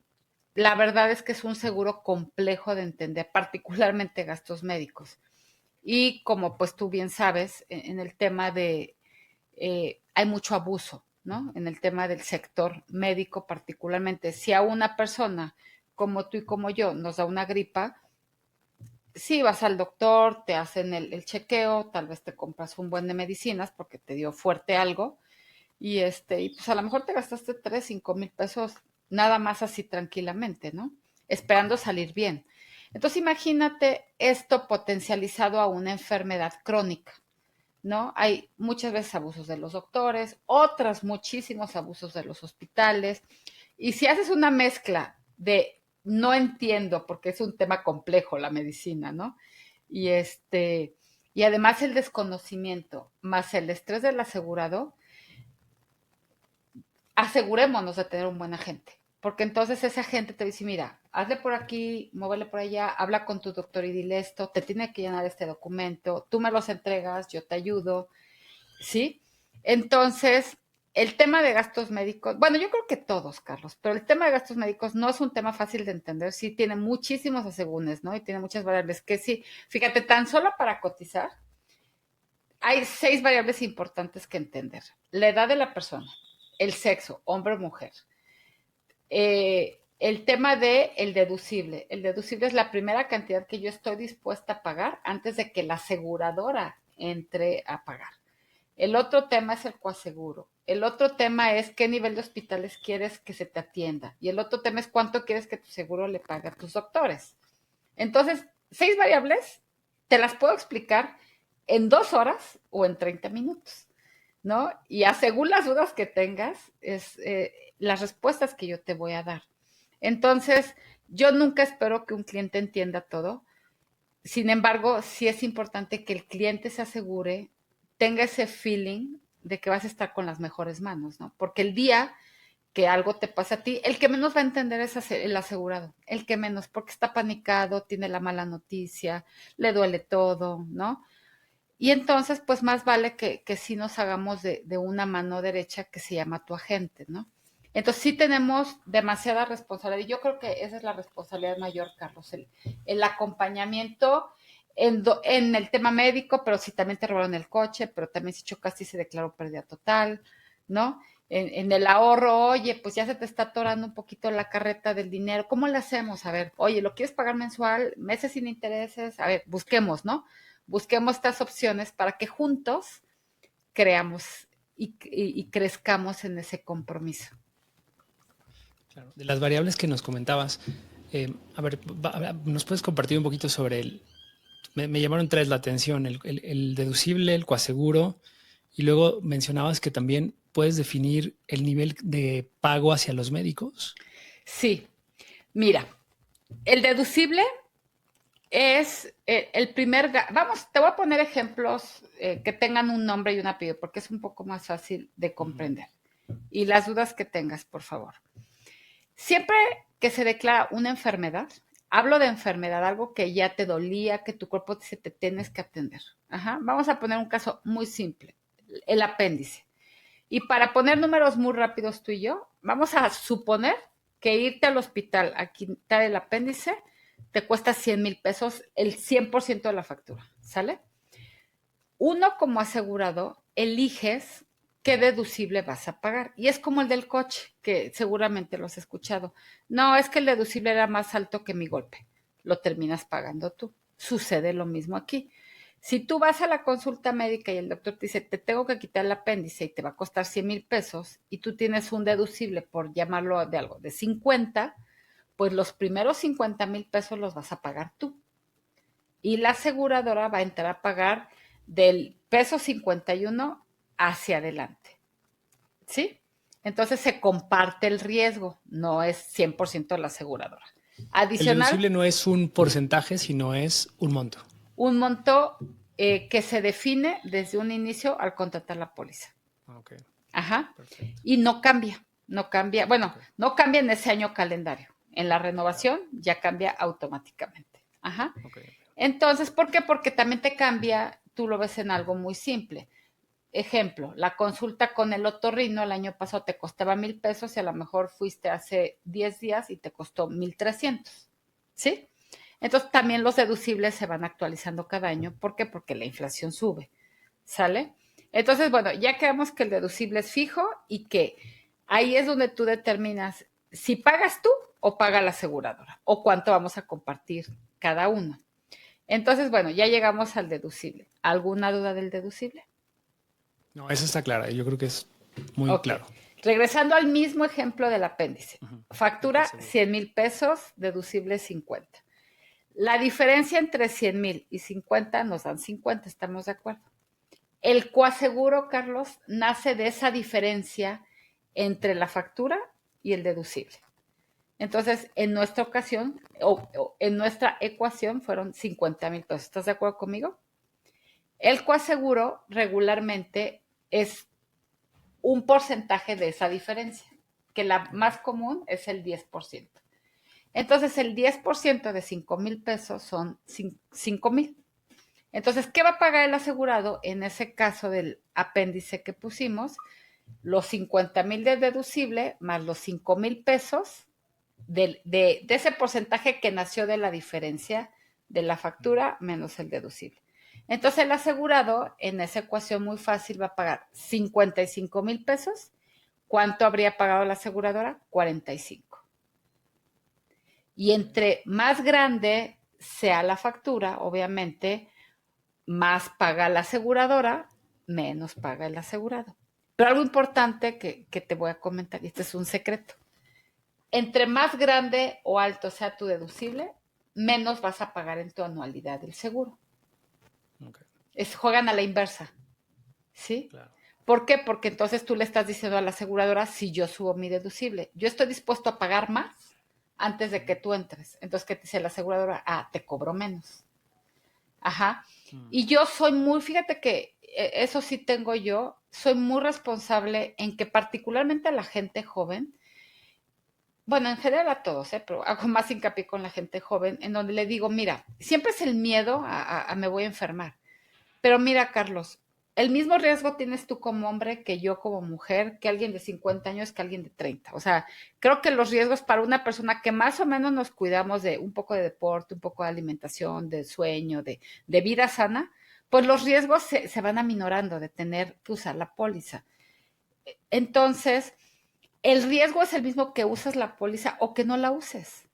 la verdad es que es un seguro complejo de entender, particularmente gastos médicos. Y como pues tú bien sabes, en el tema hay mucho abuso, ¿no? En el tema del sector médico particularmente. Si a una persona como tú y como yo nos da una gripa, sí vas al doctor, te hacen el chequeo, tal vez te compras un buen de medicinas porque te dio fuerte algo, y pues a lo mejor te gastaste 3, 5 mil pesos nada más así tranquilamente, ¿no? Esperando salir bien. Entonces imagínate esto potencializado a una enfermedad crónica, ¿no? Hay muchas veces abusos de los doctores, otras muchísimos abusos de los hospitales. Y si haces una mezcla de no entiendo, porque es un tema complejo la medicina, ¿no? Y y además el desconocimiento, más el estrés del asegurado, asegurémonos de tener un buen agente. Porque entonces ese agente te dice, mira, hazle por aquí, muévele por allá, habla con tu doctor y dile esto, te tiene que llenar este documento, tú me los entregas, yo te ayudo, ¿sí? Entonces, el tema de gastos médicos, bueno, yo creo que todos, Carlos, pero el tema de gastos médicos no es un tema fácil de entender, sí tiene muchísimos asegúnes, ¿no? Y tiene muchas variables que sí, fíjate, tan solo para cotizar, hay 6 variables importantes que entender. La edad de la persona, el sexo, hombre o mujer, el tema de el deducible. El deducible es la primera cantidad que yo estoy dispuesta a pagar antes de que la aseguradora entre a pagar. El otro tema es el coaseguro. El otro tema es qué nivel de hospitales quieres que se te atienda. Y el otro tema es cuánto quieres que tu seguro le pague a tus doctores. Entonces, 6 variables te las puedo explicar en 2 horas o en 30 minutos, ¿no? Y a según las dudas que tengas, es las respuestas que yo te voy a dar. Entonces, yo nunca espero que un cliente entienda todo. Sin embargo, sí es importante que el cliente se asegure, tenga ese feeling de que vas a estar con las mejores manos, ¿no? Porque el día que algo te pasa a ti, el que menos va a entender es el asegurado, el que menos, porque está panicado, tiene la mala noticia, le duele todo, ¿no? Y entonces, pues más vale que sí nos hagamos de una mano derecha que se llama tu agente, ¿no? Entonces sí tenemos demasiada responsabilidad y yo creo que esa es la responsabilidad mayor, Carlos, el acompañamiento en el tema médico, pero si también te robaron el coche, pero también si chocaste y se declaró pérdida total, ¿no? en el ahorro, oye, pues ya se te está atorando un poquito la carreta del dinero, ¿cómo le hacemos? A ver, oye, ¿lo quieres pagar mensual, meses sin intereses? A ver, busquemos, ¿no? Busquemos estas opciones para que juntos creamos y crezcamos en ese compromiso. Claro. De las variables que nos comentabas, a ver, ¿nos puedes compartir un poquito sobre me llamaron tres la atención, el deducible, el coaseguro, y luego mencionabas que también puedes definir el nivel de pago hacia los médicos. Sí, mira, el deducible es el primer, vamos, te voy a poner ejemplos que tengan un nombre y un apellido, porque es un poco más fácil de Ujú. comprender. Y las dudas que tengas, por favor. Siempre que se declara una enfermedad, hablo de enfermedad, algo que ya te dolía, que tu cuerpo se te tienes que atender. Ajá. Vamos a poner un caso muy simple, el apéndice. Y para poner números muy rápidos tú y yo, vamos a suponer que irte al hospital a quitar el apéndice te cuesta 100,000 pesos, el 100% de la factura, ¿sale? Uno como asegurado eliges qué deducible vas a pagar. Y es como el del coche, que seguramente lo has escuchado. No, es que el deducible era más alto que mi golpe. Lo terminas pagando tú. Sucede lo mismo aquí. Si tú vas a la consulta médica y el doctor te dice, te tengo que quitar el apéndice y te va a costar 100,000 pesos, y tú tienes un deducible, por llamarlo de algo, de 50, pues los primeros 50,000 pesos los vas a pagar tú. Y la aseguradora va a entrar a pagar del peso 51 hacia adelante. ¿Sí? Entonces se comparte el riesgo, no es 100% la aseguradora. El Adicional, deducible no es un porcentaje, sino es un monto. un monto que se define desde un inicio al contratar la póliza. Ok, Ajá. perfecto. Y no cambia, no cambia. Bueno, Ok, no cambia en ese año calendario. En la claro. renovación ya cambia automáticamente. Ajá. Ok, Entonces, ¿por qué? Porque también te cambia, tú lo ves en algo muy simple. Ejemplo, la consulta con el otorrino el año pasado te costaba 1,000 pesos y a lo mejor fuiste hace 10 días y te costó 1,300. ¿Sí? Entonces también los deducibles se van actualizando cada año. ¿Por qué? Porque la inflación sube. ¿Sale? Entonces, bueno, ya quedamos que el deducible es fijo y que ahí es donde tú determinas si pagas tú o paga la aseguradora o cuánto vamos a compartir cada uno. Entonces, bueno, ya llegamos al deducible. ¿Alguna duda del deducible? no, esa está clara. Yo creo que es muy Ok. claro. Regresando al mismo ejemplo del apéndice. Ujú. El Factura coaseguro. 100,000 pesos, deducible 50. La diferencia entre 100,000 y 50 nos dan 50, ¿estamos de acuerdo? El coaseguro, Carlos, nace de esa diferencia entre la factura y el deducible. Entonces, en nuestra ocasión, o en nuestra ecuación, fueron 50,000 pesos. ¿Estás de acuerdo conmigo? El coaseguro regularmente es un porcentaje de esa diferencia, que la Ok, más común es el 10%. Entonces, el 10% de 5,000 pesos son 5,000. Entonces, ¿qué va a pagar el asegurado en ese caso del apéndice que pusimos? Los 50,000 de deducible más los 5,000 pesos de ese porcentaje que nació de la diferencia de la factura menos el deducible. Entonces el asegurado en esa ecuación muy fácil va a pagar 55,000 pesos. ¿Cuánto habría pagado la aseguradora? 45. Y ok. entre más grande sea la factura, obviamente, más paga la aseguradora, menos paga el asegurado. Pero algo importante que te voy a comentar, y este es un secreto. Entre más grande o alto sea tu deducible, menos vas a pagar en tu anualidad del seguro. Ok, Juegan a la inversa, ¿sí? claro. ¿Por qué? Porque entonces tú le estás diciendo a la aseguradora, si yo subo mi deducible, yo estoy dispuesto a pagar más antes de que tú entres. Entonces, ¿qué te dice la aseguradora? Ah, te cobro menos. Ajá. Mm. Y yo soy muy, fíjate que eso sí tengo yo, soy muy responsable en que particularmente a la gente joven, bueno, en general a todos, pero hago más hincapié con la gente joven, en donde le digo, mira, siempre es el miedo a me voy a enfermar. Pero mira, Carlos, el mismo riesgo tienes tú como hombre que yo como mujer, que alguien de 50 años, que alguien de 30. O sea, creo que los riesgos para una persona que más o menos nos cuidamos de un poco de deporte, un poco de alimentación, de sueño, de vida sana, pues los riesgos se van aminorando de tener que usar la póliza. Entonces, el riesgo es el mismo que uses la póliza o que no la uses,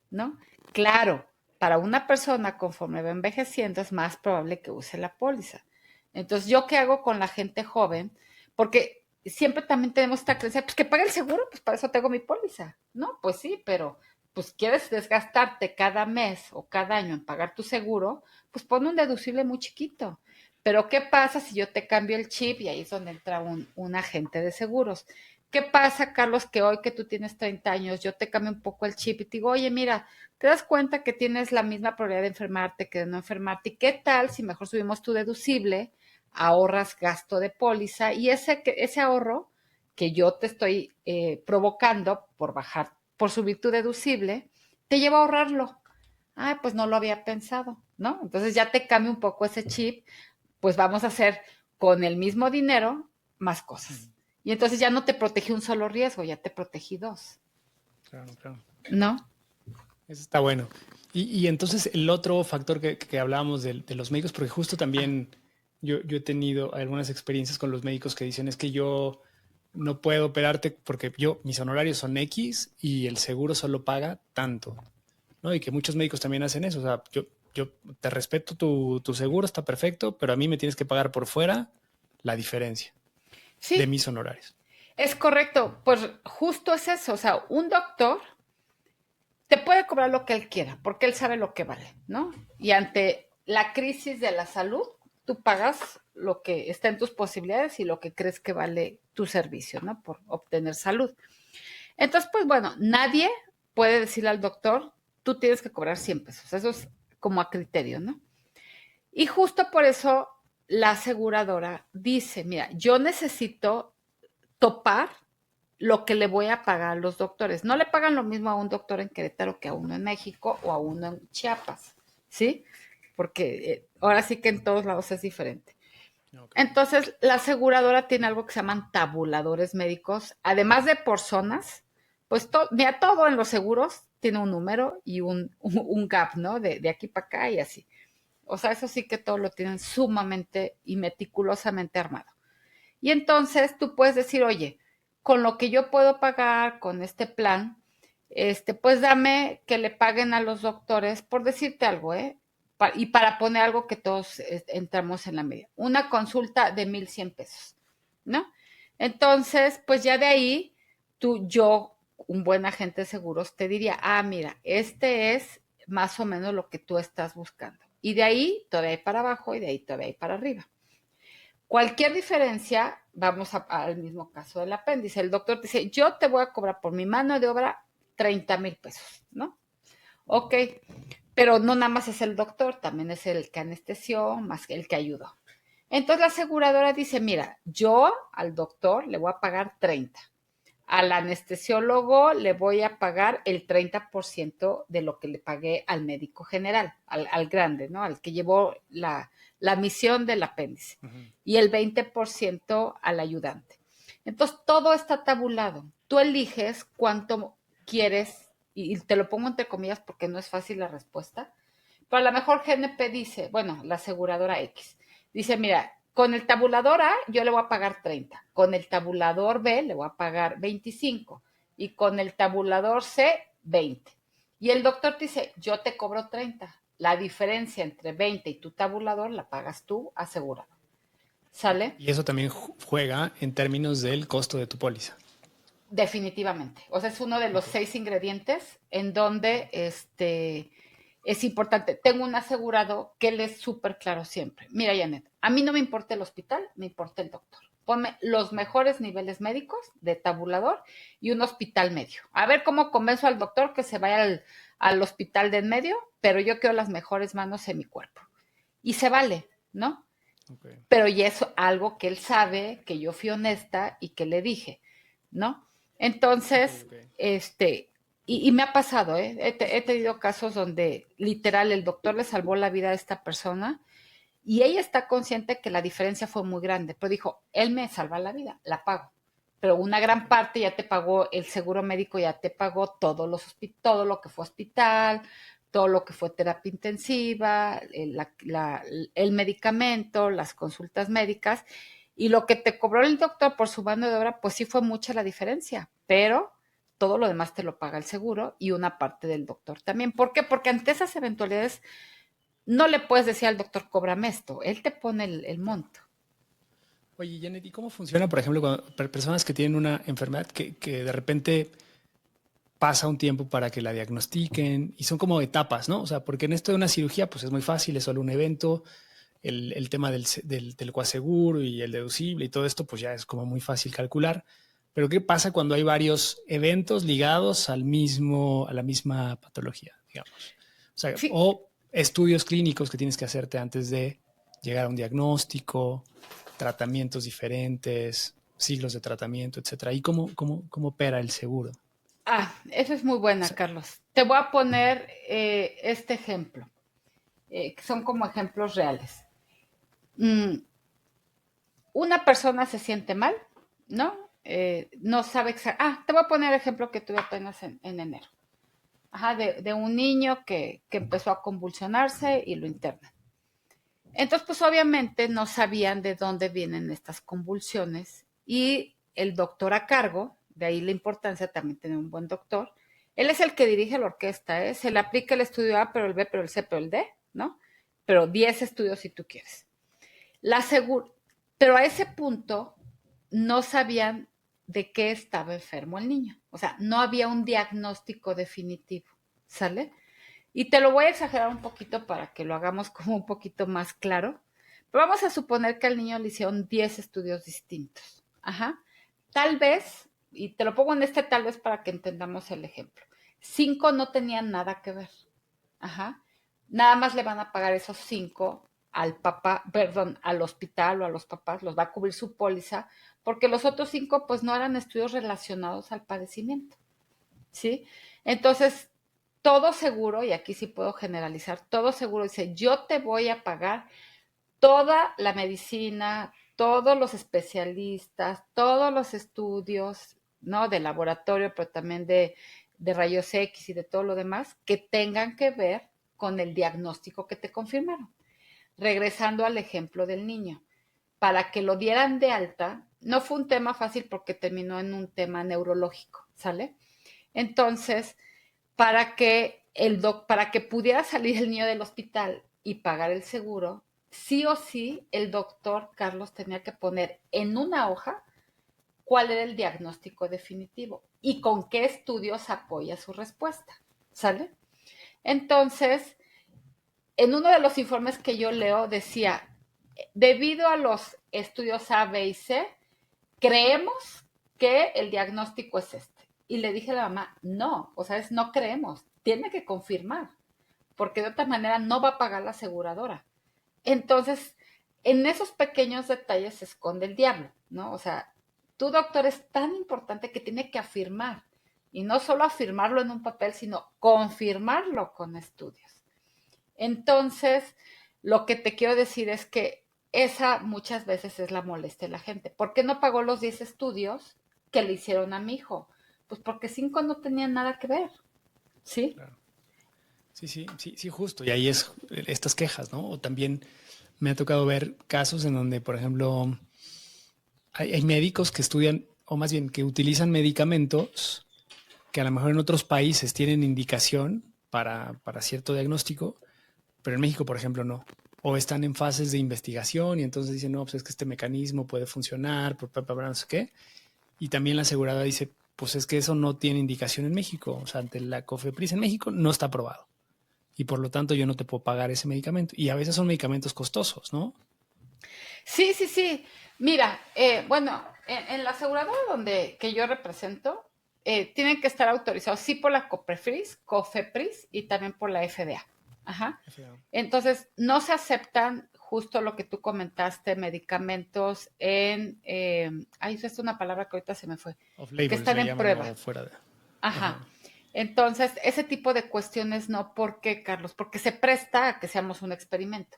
¿no? Claro, para una persona conforme va envejeciendo es más probable que use la póliza. Entonces, ¿yo qué hago con la gente joven? Porque siempre también tenemos esta creencia, pues que pague el seguro, pues para eso tengo mi póliza. No, pues sí, pero pues quieres desgastarte cada mes o cada año en pagar tu seguro, pues pon un deducible muy chiquito. Pero ¿qué pasa si yo te cambio el chip? Y ahí es donde entra un agente de seguros. ¿Qué pasa, Carlos, que hoy que tú tienes 30 años, yo te cambio un poco el chip y te digo, oye, mira, te das cuenta que tienes la misma probabilidad de enfermarte que de no enfermarte? ¿Y qué tal si mejor subimos tu deducible, ahorras gasto de póliza y ese ahorro que yo te estoy provocando por bajar, por subir tu deducible, te lleva a ahorrarlo? Ah, pues no lo había pensado, ¿no? Entonces ya te cambio un poco ese chip, pues vamos a hacer con el mismo dinero más cosas. Y entonces ya no te protegí un solo riesgo, ya te protegí dos, Claro, claro. ¿no? Eso está bueno. Y entonces el otro factor que hablábamos de los médicos, porque justo también yo he tenido algunas experiencias con los médicos que dicen es que yo no puedo operarte porque mis honorarios son X y el seguro solo paga tanto, ¿no? Y que muchos médicos también hacen eso. O sea, yo te respeto tu seguro, está perfecto, pero a mí me tienes que pagar por fuera la diferencia de Sí, mis honorarios. es correcto. Pues justo es eso. O sea, un doctor te puede cobrar lo que él quiera, porque él sabe lo que vale, ¿no? Y ante la crisis de la salud, tú pagas lo que está en tus posibilidades y lo que crees que vale tu servicio, ¿no? Por obtener salud. Entonces, pues bueno, nadie puede decirle al doctor, tú tienes que cobrar 100 pesos. Eso es como a criterio, ¿no? Y justo por eso la aseguradora dice, mira, yo necesito topar lo que le voy a pagar a los doctores. No le pagan lo mismo a un doctor en Querétaro que a uno en México o a uno en Chiapas, ¿sí? Porque ahora sí que en todos lados es diferente. Okay. Entonces, la aseguradora tiene algo que se llaman tabuladores médicos, además de por zonas, pues mira, todo en los seguros tiene un número y un gap, ¿no? De aquí para acá y así. O sea, eso sí que todo lo tienen sumamente y meticulosamente armado. Y entonces tú puedes decir, oye, con lo que yo puedo pagar con este plan, pues dame que le paguen a los doctores, por decirte algo, ¿eh? Y para poner algo que todos entramos en la media. Una consulta de 1,100 pesos, ¿no? Entonces, pues ya de ahí, yo, un buen agente de seguros, te diría, ah, mira, este es más o menos lo que tú estás buscando. Y de ahí todavía hay para abajo y de ahí todavía hay para arriba. Cualquier diferencia, vamos al mismo caso del apéndice. El doctor te dice, yo te voy a cobrar por mi mano de obra 30,000 pesos, ¿no? Ok, pero no nada más es el doctor, también es el que anestesió, más que el que ayudó. Entonces la aseguradora dice, mira, yo al doctor le voy a pagar 30. Al anestesiólogo le voy a pagar el 30% de lo que le pagué al médico general, al grande, ¿no? Al que llevó la misión del apéndice. Ujú. Y el 20% al ayudante. Entonces, todo está tabulado. Tú eliges cuánto quieres, y te lo pongo entre comillas porque no es fácil la respuesta, pero a lo mejor GNP dice, bueno, la aseguradora X, dice, mira, con el tabulador A yo le voy a pagar 30, con el tabulador B le voy a pagar 25 y con el tabulador C 20. Y el doctor te dice, yo te cobro 30. La diferencia entre 20 y tu tabulador la pagas tú asegurado. ¿Sale? Y eso también juega en términos del costo de tu póliza. Definitivamente. O sea, es uno de los Ok. 6 ingredientes en donde es importante. Tengo un asegurado que él es súper claro siempre. Mira, Janet, a mí no me importa el hospital, me importa el doctor. Ponme los mejores niveles médicos de tabulador y un hospital medio. A ver cómo convenzo al doctor que se vaya al hospital de en medio, pero yo quiero las mejores manos en mi cuerpo. Y se vale, ¿no? Okay. Pero ya es algo que él sabe, que yo fui honesta y que le dije, ¿no? Okay, Entonces, okay. y me ha pasado, ¿eh? He tenido casos donde literal el doctor le salvó la vida a esta persona y ella está consciente que la diferencia fue muy grande, pero dijo, él me salva la vida, la pago. Pero una gran Okay. parte ya te pagó el seguro médico, ya te pagó todo lo que fue hospital, todo lo que fue terapia intensiva, el medicamento, las consultas médicas. Y lo que te cobró el doctor por su mano de obra, pues sí fue mucha la diferencia, pero todo lo demás te lo paga el seguro y una parte del doctor también. ¿Por qué? Porque ante esas eventualidades no le puedes decir al doctor, cóbrame esto, él te pone el monto. Oye, Janet, ¿y cómo funciona, por ejemplo, cuando personas que tienen una enfermedad que de repente pasa un tiempo para que la diagnostiquen y son como etapas, ¿no? O sea, porque en esto de una cirugía, pues es muy fácil, es solo un evento, el tema del coaseguro y el deducible y todo esto, pues ya es como muy fácil calcular. Pero ¿qué pasa cuando hay varios eventos ligados a la misma patología, digamos? O sea, Sí, o estudios clínicos que tienes que hacerte antes de llegar a un diagnóstico, tratamientos diferentes, siglos de tratamiento, etcétera. ¿Y cómo opera el seguro? eso es muy buena, Sí. Carlos. Te voy a poner este ejemplo, que son como ejemplos reales. Mm, una persona se siente mal, ¿no? No sabe exactamente. Te voy a poner el ejemplo que tuve apenas en enero. Ajá, de un niño que empezó a convulsionarse y lo internan. Entonces, pues obviamente no sabían de dónde vienen estas convulsiones y el doctor a cargo, de ahí la importancia también tener un buen doctor, él es el que dirige la orquesta, ¿eh? Se le aplica el estudio A, pero el B, pero el C, pero el D, ¿no? Pero 10 estudios si tú quieres. La pero a ese punto no sabían de qué estaba enfermo el niño. O sea, no había un diagnóstico definitivo, ¿sale? Y te lo voy a exagerar un poquito para que lo hagamos como un poquito más claro. Pero vamos a suponer que al niño le hicieron 10 estudios distintos. Ajá. Tal vez, y te lo pongo en este tal vez para que entendamos el ejemplo. 5 no tenían nada que ver. Ajá. Nada más le van a pagar esos 5 al papá, perdón, al hospital o a los papás, los va a cubrir su póliza, porque los otros 5 pues no eran estudios relacionados al padecimiento. ¿Sí? Entonces, todo seguro, y aquí sí puedo generalizar, todo seguro dice, yo te voy a pagar toda la medicina, todos los especialistas, todos los estudios, ¿no? De laboratorio, pero también de rayos X y de todo lo demás, que tengan que ver con el diagnóstico que te confirmaron. Regresando al ejemplo del niño, para que lo dieran de alta, no fue un tema fácil porque terminó en un tema neurológico, ¿sale? Entonces, para que pudiera salir el niño del hospital y pagar el seguro, sí o sí el doctor Carlos tenía que poner en una hoja cuál era el diagnóstico definitivo y con qué estudios apoya su respuesta. ¿Sale? Entonces, en uno de los informes que yo leo decía, debido a los estudios A, B y C, creemos que el diagnóstico es este. Y le dije a la mamá, no, o sea, no creemos, tiene que confirmar, porque de otra manera no va a pagar la aseguradora. Entonces, en esos pequeños detalles se esconde el diablo, ¿no? O sea, tu doctor es tan importante que tiene que afirmar, y no solo afirmarlo en un papel, sino confirmarlo con estudios. Entonces, lo que te quiero decir es que esa muchas veces es la molestia de la gente. ¿Por qué no pagó los 10 estudios que le hicieron a mi hijo? Pues porque 5 no tenían nada que ver, ¿sí? Claro. Sí, justo. Y ahí es estas quejas, ¿no? O también me ha tocado ver casos en donde, por ejemplo, hay médicos que estudian, o más bien que utilizan medicamentos que a lo mejor en otros países tienen indicación para cierto diagnóstico, pero en México, por ejemplo, no. O están en fases de investigación y entonces dicen, no, pues es que este mecanismo puede funcionar, no sé qué. Y también la aseguradora dice, pues es que eso no tiene indicación en México. O sea, ante la COFEPRIS en México no está aprobado. Y por lo tanto yo no te puedo pagar ese medicamento. Y a veces son medicamentos costosos, ¿no? Sí, sí, sí. Mira, bueno, en la aseguradora que yo represento, tienen que estar autorizados, sí, por la COFEPRIS y también por la FDA. Ajá. Entonces, no se aceptan justo lo que tú comentaste, medicamentos ay, es una palabra que ahorita se me fue, que Off-label están le en llaman, prueba. o fuera de. Ajá. Ajá. Entonces, ese tipo de cuestiones no. ¿Por qué, Carlos? Porque se presta a que seamos un experimento.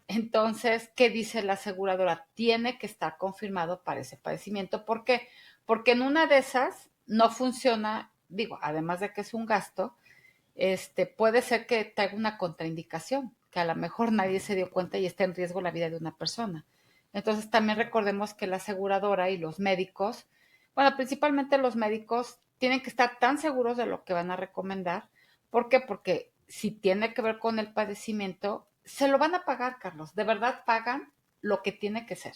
Entonces, ¿qué dice la aseguradora? Tiene que estar confirmado para ese padecimiento. ¿Por qué? Porque en una de esas no funciona, digo, además de que es un gasto, puede ser que traiga una contraindicación, que a lo mejor nadie se dio cuenta y está en riesgo la vida de una persona. Entonces también recordemos que la aseguradora y los médicos, bueno, principalmente los médicos, tienen que estar tan seguros de lo que van a recomendar. ¿Por qué? Porque si tiene que ver con el padecimiento, se lo van a pagar, Carlos. De verdad pagan lo que tiene que ser.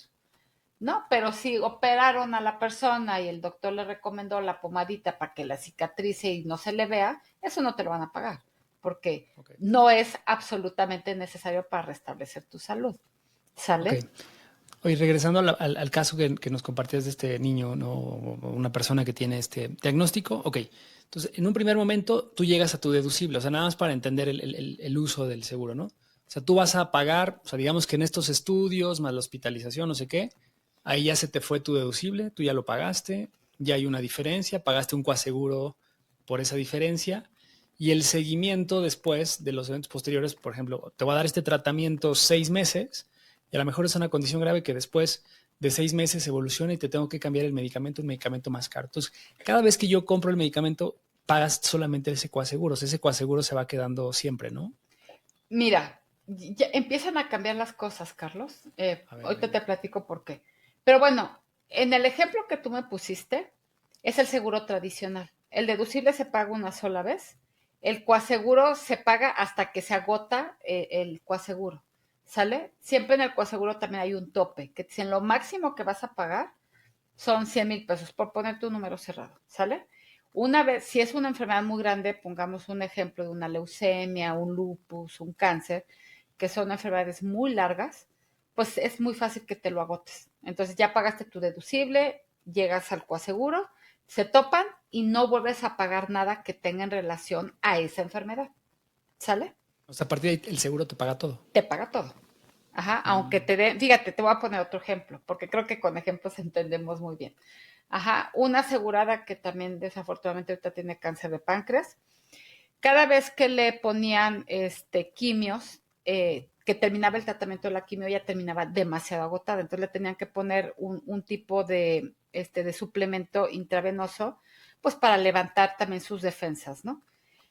No, pero si operaron a la persona y el doctor le recomendó la pomadita para que la cicatrice y no se le vea, eso no te lo van a pagar, porque Ok. no es absolutamente necesario para restablecer tu salud. Ok. ¿Sale? Oye, regresando al caso que nos compartías de este niño, ¿no? O una persona que tiene este diagnóstico. Ok. Entonces, en un primer momento, tú llegas a tu deducible, o sea, nada más para entender el uso del seguro, ¿no? O sea, tú vas a pagar, o sea, digamos que en estos estudios, más la hospitalización, no sé qué, ahí ya se te fue tu deducible, tú ya lo pagaste, ya hay una diferencia, pagaste un coaseguro por esa diferencia, y el seguimiento después de los eventos posteriores, por ejemplo, te voy a dar este tratamiento 6 meses, y a lo mejor es una condición grave que después de 6 meses evoluciona y te tengo que cambiar el medicamento, un medicamento más caro. Entonces, cada vez que yo compro el medicamento, pagas solamente ese coaseguro. O sea, ese coaseguro se va quedando siempre, ¿no? Mira, ya empiezan a cambiar las cosas, Carlos. A ver, Ahorita dime. te platico por qué. Pero bueno, en el ejemplo que tú me pusiste, es el seguro tradicional. El deducible se paga una sola vez. El coaseguro se paga hasta que se agota el coaseguro. ¿Sale? Siempre en el coaseguro también hay un tope, que dicen lo máximo que vas a pagar son 100,000 pesos, por ponerte un número cerrado. ¿Sale? Una vez, si es una enfermedad muy grande, pongamos un ejemplo de una leucemia, un lupus, un cáncer, que son enfermedades muy largas, pues es muy fácil que te lo agotes. Entonces ya pagaste tu deducible, llegas al coaseguro, se topan y no vuelves a pagar nada que tenga en relación a esa enfermedad. ¿Sale? O sea, a partir de ahí el seguro te paga todo. Te paga todo. Ajá, aunque Mm, te den, fíjate, te voy a poner otro ejemplo, porque creo que con ejemplos entendemos muy bien. Ajá, una asegurada que también desafortunadamente ahorita tiene cáncer de páncreas, cada vez que le ponían quimios, que terminaba el tratamiento de la quimio, ya terminaba demasiado agotada, entonces le tenían que poner un tipo de suplemento intravenoso, pues para levantar también sus defensas, ¿no?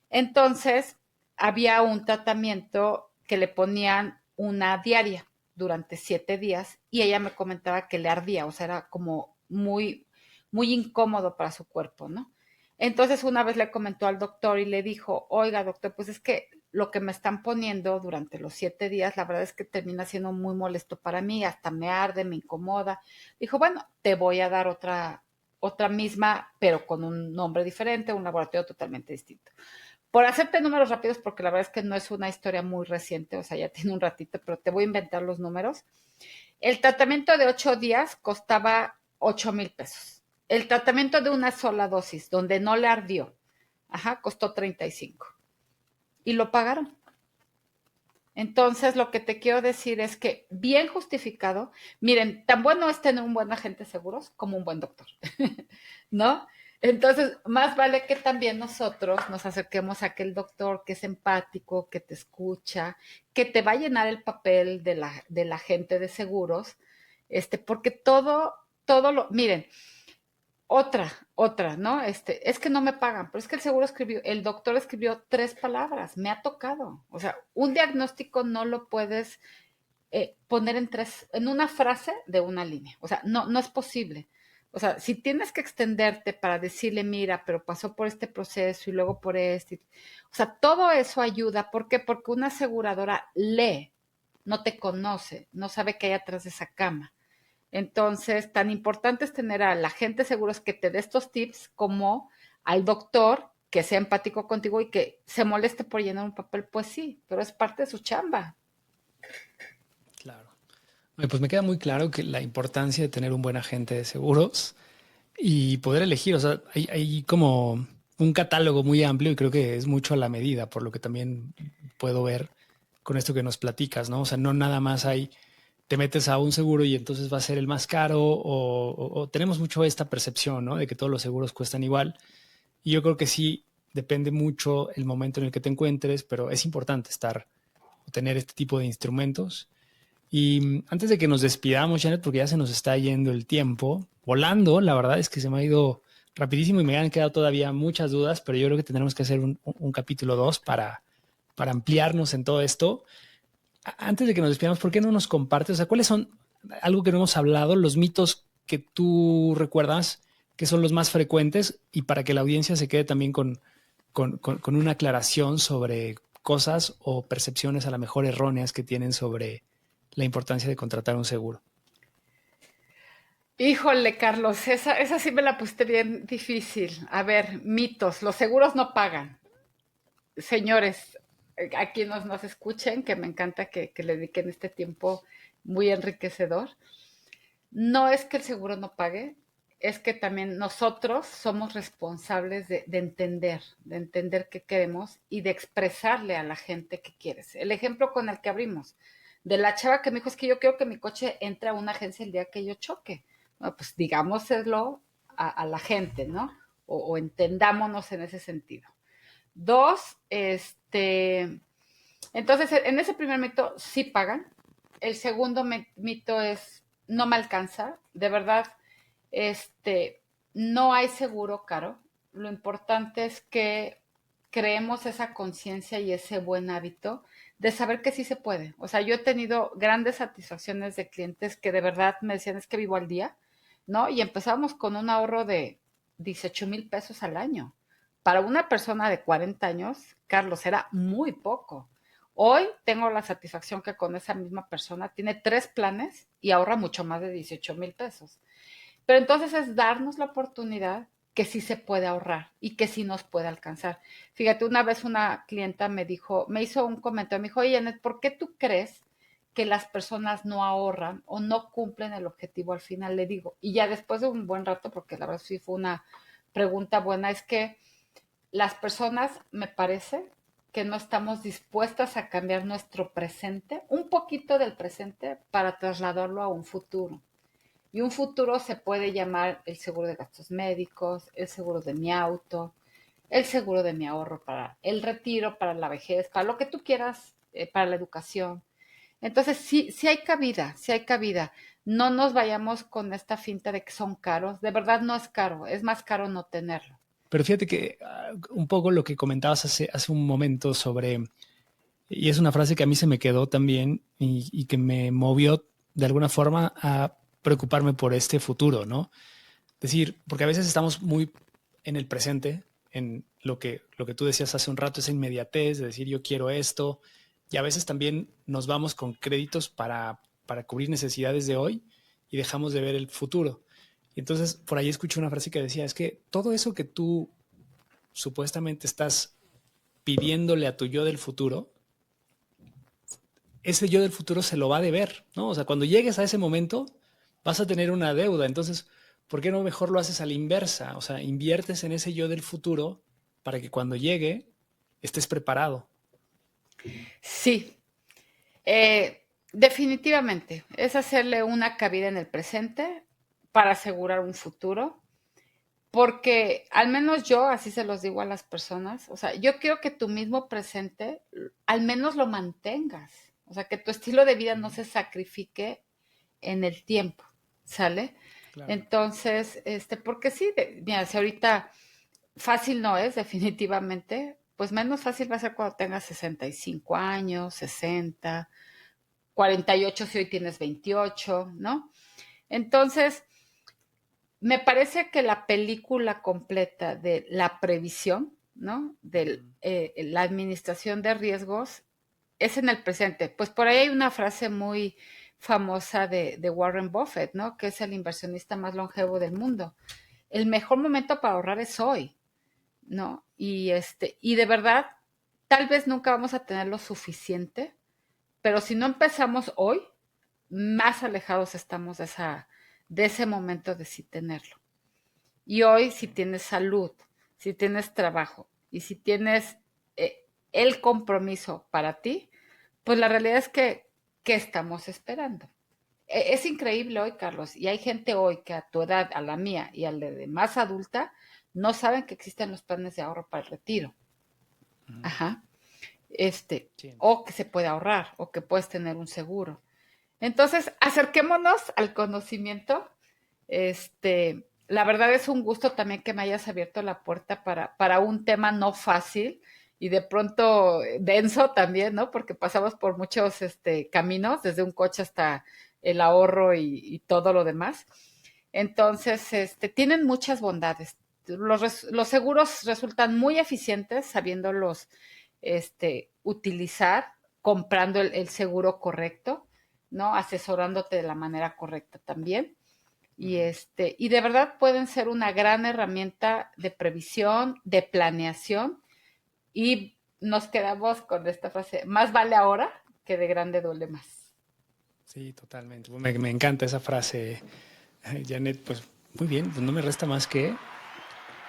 Entonces, había un tratamiento que le ponían una diaria durante 7 días y ella me comentaba que le ardía, o sea, era como muy, muy incómodo para su cuerpo, ¿no? Entonces una vez le comentó al doctor y le dijo, oiga doctor, pues es que lo que me están poniendo durante los 7 días, la verdad es que termina siendo muy molesto para mí, hasta me arde, me incomoda. Dijo, bueno, te voy a dar otra misma, pero con un nombre diferente, un laboratorio totalmente distinto. Por hacerte números rápidos, porque la verdad es que no es una historia muy reciente, o sea, ya tiene un ratito, pero te voy a inventar los números. El tratamiento de 8 días costaba 8,000 pesos. El tratamiento de una sola dosis, donde no le ardió, ajá, costó 35. Y lo pagaron. Entonces, lo que te quiero decir es que bien justificado, miren, tan bueno es tener un buen agente de seguros como un buen doctor, ¿no? Entonces, más vale que también nosotros nos acerquemos a aquel doctor que es empático, que te escucha, que te va a llenar el papel de la agente de seguros, porque miren, otra, ¿no? Es que no me pagan, pero es que el doctor escribió 3 palabras, me ha tocado. O sea, un diagnóstico no lo puedes poner en una frase de una línea. O sea, no, no es posible. O sea, si tienes que extenderte para decirle, mira, pero pasó por este proceso y luego por este. O sea, todo eso ayuda. ¿Por qué? Porque una aseguradora lee, no te conoce, no sabe qué hay atrás de esa cama. Entonces, tan importante es tener al agente de seguros que te dé estos tips como al doctor que sea empático contigo y que se moleste por llenar un papel, pues sí, pero es parte de su chamba. claro. Oye, pues me queda muy claro que la importancia de tener un buen agente de seguros y poder elegir, o sea, hay como un catálogo muy amplio y creo que es mucho a la medida, por lo que también puedo ver con esto que nos platicas, ¿no? O sea, no nada más hay, te metes a un seguro y entonces va a ser el más caro o tenemos mucho esta percepción, ¿no? De que todos los seguros cuestan igual. Y yo creo que sí, depende mucho el momento en el que te encuentres, pero es importante estar o tener este tipo de instrumentos. Y antes de que nos despidamos, Janet, porque ya se nos está yendo el tiempo, volando, la verdad es que se me ha ido rapidísimo y me han quedado todavía muchas dudas, pero yo creo que tendremos que hacer un capítulo 2 para ampliarnos en todo esto. Antes de que nos despidamos, ¿por qué no nos compartes? O sea, ¿cuáles son? algo que no hemos hablado, los mitos que tú recuerdas que son los más frecuentes y para que la audiencia se quede también con una aclaración sobre cosas o percepciones a lo mejor erróneas que tienen sobre la importancia de contratar un seguro. Híjole, Carlos, esa sí me la pusiste bien difícil. A ver, mitos, los seguros no pagan. Señores, a quienes nos escuchen, que me encanta que le dediquen este tiempo muy enriquecedor, no es que el seguro no pague, es que también nosotros somos responsables de entender qué queremos y de expresarle a la gente qué quieres. El ejemplo con el que abrimos, de la chava que me dijo, es que yo quiero que mi coche entre a una agencia el día que yo choque. Bueno, pues digámoslo a la gente, ¿no? O entendámonos en ese sentido. Dos, entonces en ese primer mito sí pagan. El segundo mito es no me alcanza. De verdad, no hay seguro caro. Lo importante es que creemos esa conciencia y ese buen hábito de saber que sí se puede. O sea, yo he tenido grandes satisfacciones de clientes que de verdad me decían es que vivo al día, ¿no? Y empezábamos con un ahorro de 18,000 pesos al año. Para una persona de 40 años, Carlos, era muy poco. Hoy tengo la satisfacción que con esa misma persona tiene 3 planes y ahorra mucho más de 18,000 pesos. Pero entonces es darnos la oportunidad que sí se puede ahorrar y que sí nos puede alcanzar. Fíjate, una vez una clienta me dijo, me hizo un comentario, me dijo, oye, Janet, ¿por qué tú crees que las personas no ahorran o no cumplen el objetivo al final? Le digo, y ya después de un buen rato, porque la verdad sí fue una pregunta buena, es que las personas, me parece, que no estamos dispuestas a cambiar nuestro presente, un poquito del presente, para trasladarlo a un futuro. Y un futuro se puede llamar el seguro de gastos médicos, el seguro de mi auto, el seguro de mi ahorro para el retiro, para la vejez, para lo que tú quieras, para la educación. Entonces, sí, sí hay cabida, sí hay cabida. No nos vayamos con esta finta de que son caros. De verdad no es caro, es más caro no tenerlo. Pero fíjate que un poco lo que comentabas hace un momento sobre, y es una frase que a mí se me quedó también y que me movió de alguna forma a preocuparme por este futuro, ¿no? Es decir, porque a veces estamos muy en el presente, en lo que tú decías hace un rato, esa inmediatez de decir yo quiero esto, y a veces también nos vamos con créditos para cubrir necesidades de hoy y dejamos de ver el futuro. Y entonces por ahí escuché una frase que decía, es que todo eso que tú supuestamente estás pidiéndole a tu yo del futuro, ese yo del futuro se lo va a deber, ¿no? O sea, cuando llegues a ese momento, vas a tener una deuda. Entonces, ¿por qué no mejor lo haces a la inversa? O sea, inviertes en ese yo del futuro para que cuando llegue estés preparado. Sí, definitivamente, es hacerle una cabida en el presente para asegurar un futuro, porque al menos yo, así se los digo a las personas, o sea, yo quiero que tu mismo presente al menos lo mantengas, o sea, que tu estilo de vida no se sacrifique en el tiempo, ¿sale? Claro. Entonces, porque sí, mira, si ahorita fácil no es, definitivamente, pues menos fácil va a ser cuando tengas 65 años, 60, 48 si hoy tienes 28, ¿no? Entonces, me parece que la película completa de la previsión, ¿no? De la administración de riesgos es en el presente. Pues por ahí hay una frase muy famosa de Warren Buffett, ¿no? Que es el inversionista más longevo del mundo. El mejor momento para ahorrar es hoy, ¿no? Y de verdad, tal vez nunca vamos a tener lo suficiente, pero si no empezamos hoy, más alejados estamos de ese momento de sí tenerlo. Y hoy, si tienes salud, si tienes trabajo y si tienes el compromiso para ti, pues la realidad es que, ¿qué estamos esperando? Es increíble hoy, Carlos, y hay gente hoy que a tu edad, a la mía y a la de más adulta, no saben que existen los planes de ahorro para el retiro. Ajá. Sí. O que se puede ahorrar, o que puedes tener un seguro. Entonces, acerquémonos al conocimiento. La verdad es un gusto también que me hayas abierto la puerta para un tema no fácil y de pronto denso también, ¿no? Porque pasamos por muchos caminos, desde un coche hasta el ahorro y todo lo demás. Entonces, tienen muchas bondades. Los seguros resultan muy eficientes sabiéndolos utilizar, comprando el seguro correcto, ¿no? Asesorándote de la manera correcta también. Y de verdad pueden ser una gran herramienta de previsión, de planeación, y nos quedamos con esta frase: más vale ahora que de grande duele más. Sí, totalmente. Me encanta esa frase, Janet. Pues muy bien, pues no me resta más que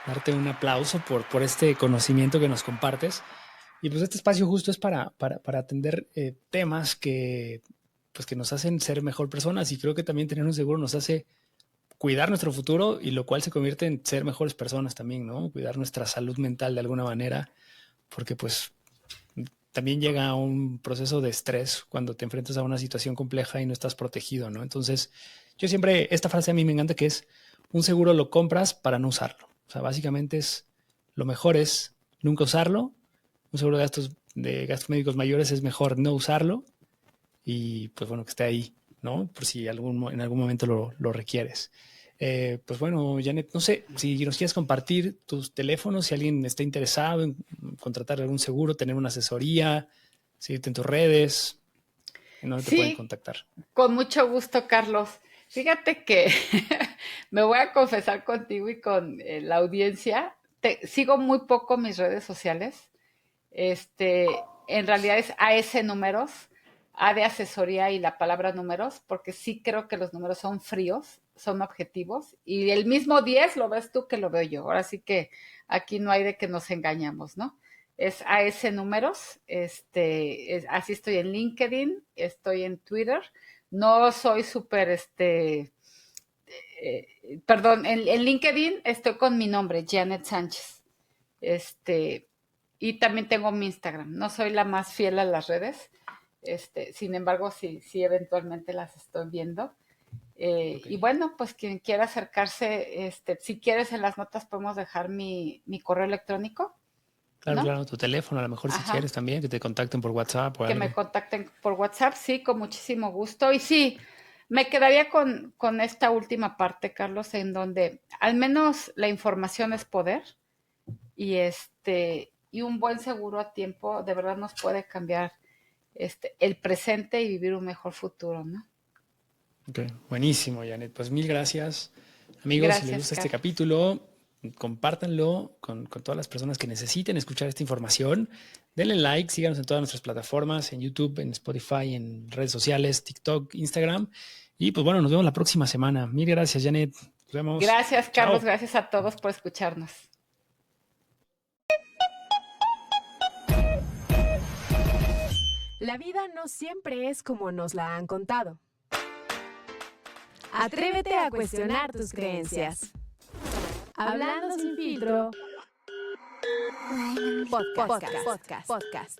darte un aplauso por este conocimiento que nos compartes. Y pues este espacio justo es para atender temas que, pues, que nos hacen ser mejor personas, y creo que también tener un seguro nos hace cuidar nuestro futuro, y lo cual se convierte en ser mejores personas también, ¿no? Cuidar nuestra salud mental de alguna manera, porque pues también llega un proceso de estrés cuando te enfrentas a una situación compleja y no estás protegido, ¿no? Entonces, yo siempre, esta frase a mí me encanta, que es: un seguro lo compras para no usarlo. O sea, básicamente lo mejor es nunca usarlo. Un seguro de gastos médicos mayores es mejor no usarlo, y pues bueno, que esté ahí, ¿no? Por si en algún momento lo requieres. Pues bueno, Janet, no sé si nos quieres compartir tus teléfonos, si alguien está interesado en contratar algún seguro, tener una asesoría, seguirte en tus redes, ¿en dónde te pueden Sí, contactar? con mucho gusto, Carlos. Fíjate que me voy a confesar contigo y con la audiencia. Sigo muy poco mis redes sociales. En realidad es AS Números, A de asesoría y la palabra números, porque sí creo que los números son fríos, son objetivos, y el mismo 10 lo ves tú que lo veo yo. Ahora sí que aquí no hay de que nos engañamos, ¿no? Es AS Números, así estoy en LinkedIn, estoy en Twitter. No soy súper, perdón, en LinkedIn estoy con mi nombre, Janet Sánchez. Este, y también tengo mi Instagram. No soy la más fiel a las redes. Sin embargo, sí, sí, eventualmente las estoy viendo. Ok. Y bueno, pues quien quiera acercarse, si quieres en las notas podemos dejar mi correo electrónico, Claro, ¿no? claro, tu teléfono, a lo mejor si Ajá. quieres también, que te contacten por WhatsApp o Que me algo. contacten por WhatsApp, sí, con muchísimo gusto. Y sí, me quedaría con esta última parte, Carlos, en donde al menos la información es poder, y un buen seguro a tiempo de verdad nos puede cambiar el presente y vivir un mejor futuro, ¿no? Ok, buenísimo, Janet. Pues mil gracias. Amigos, si les Gracias, gusta este Carlos. capítulo, compártanlo con todas las personas que necesiten escuchar esta información. Denle like, síganos en todas nuestras plataformas, en YouTube, en Spotify, en redes sociales, TikTok, Instagram. Y pues bueno, nos vemos la próxima semana. Mil gracias, Janet. Nos vemos. Gracias, Carlos. Chao. Gracias a todos por escucharnos. La vida no siempre es como nos la han contado. Atrévete a cuestionar tus creencias. Hablando sin filtro. Podcast.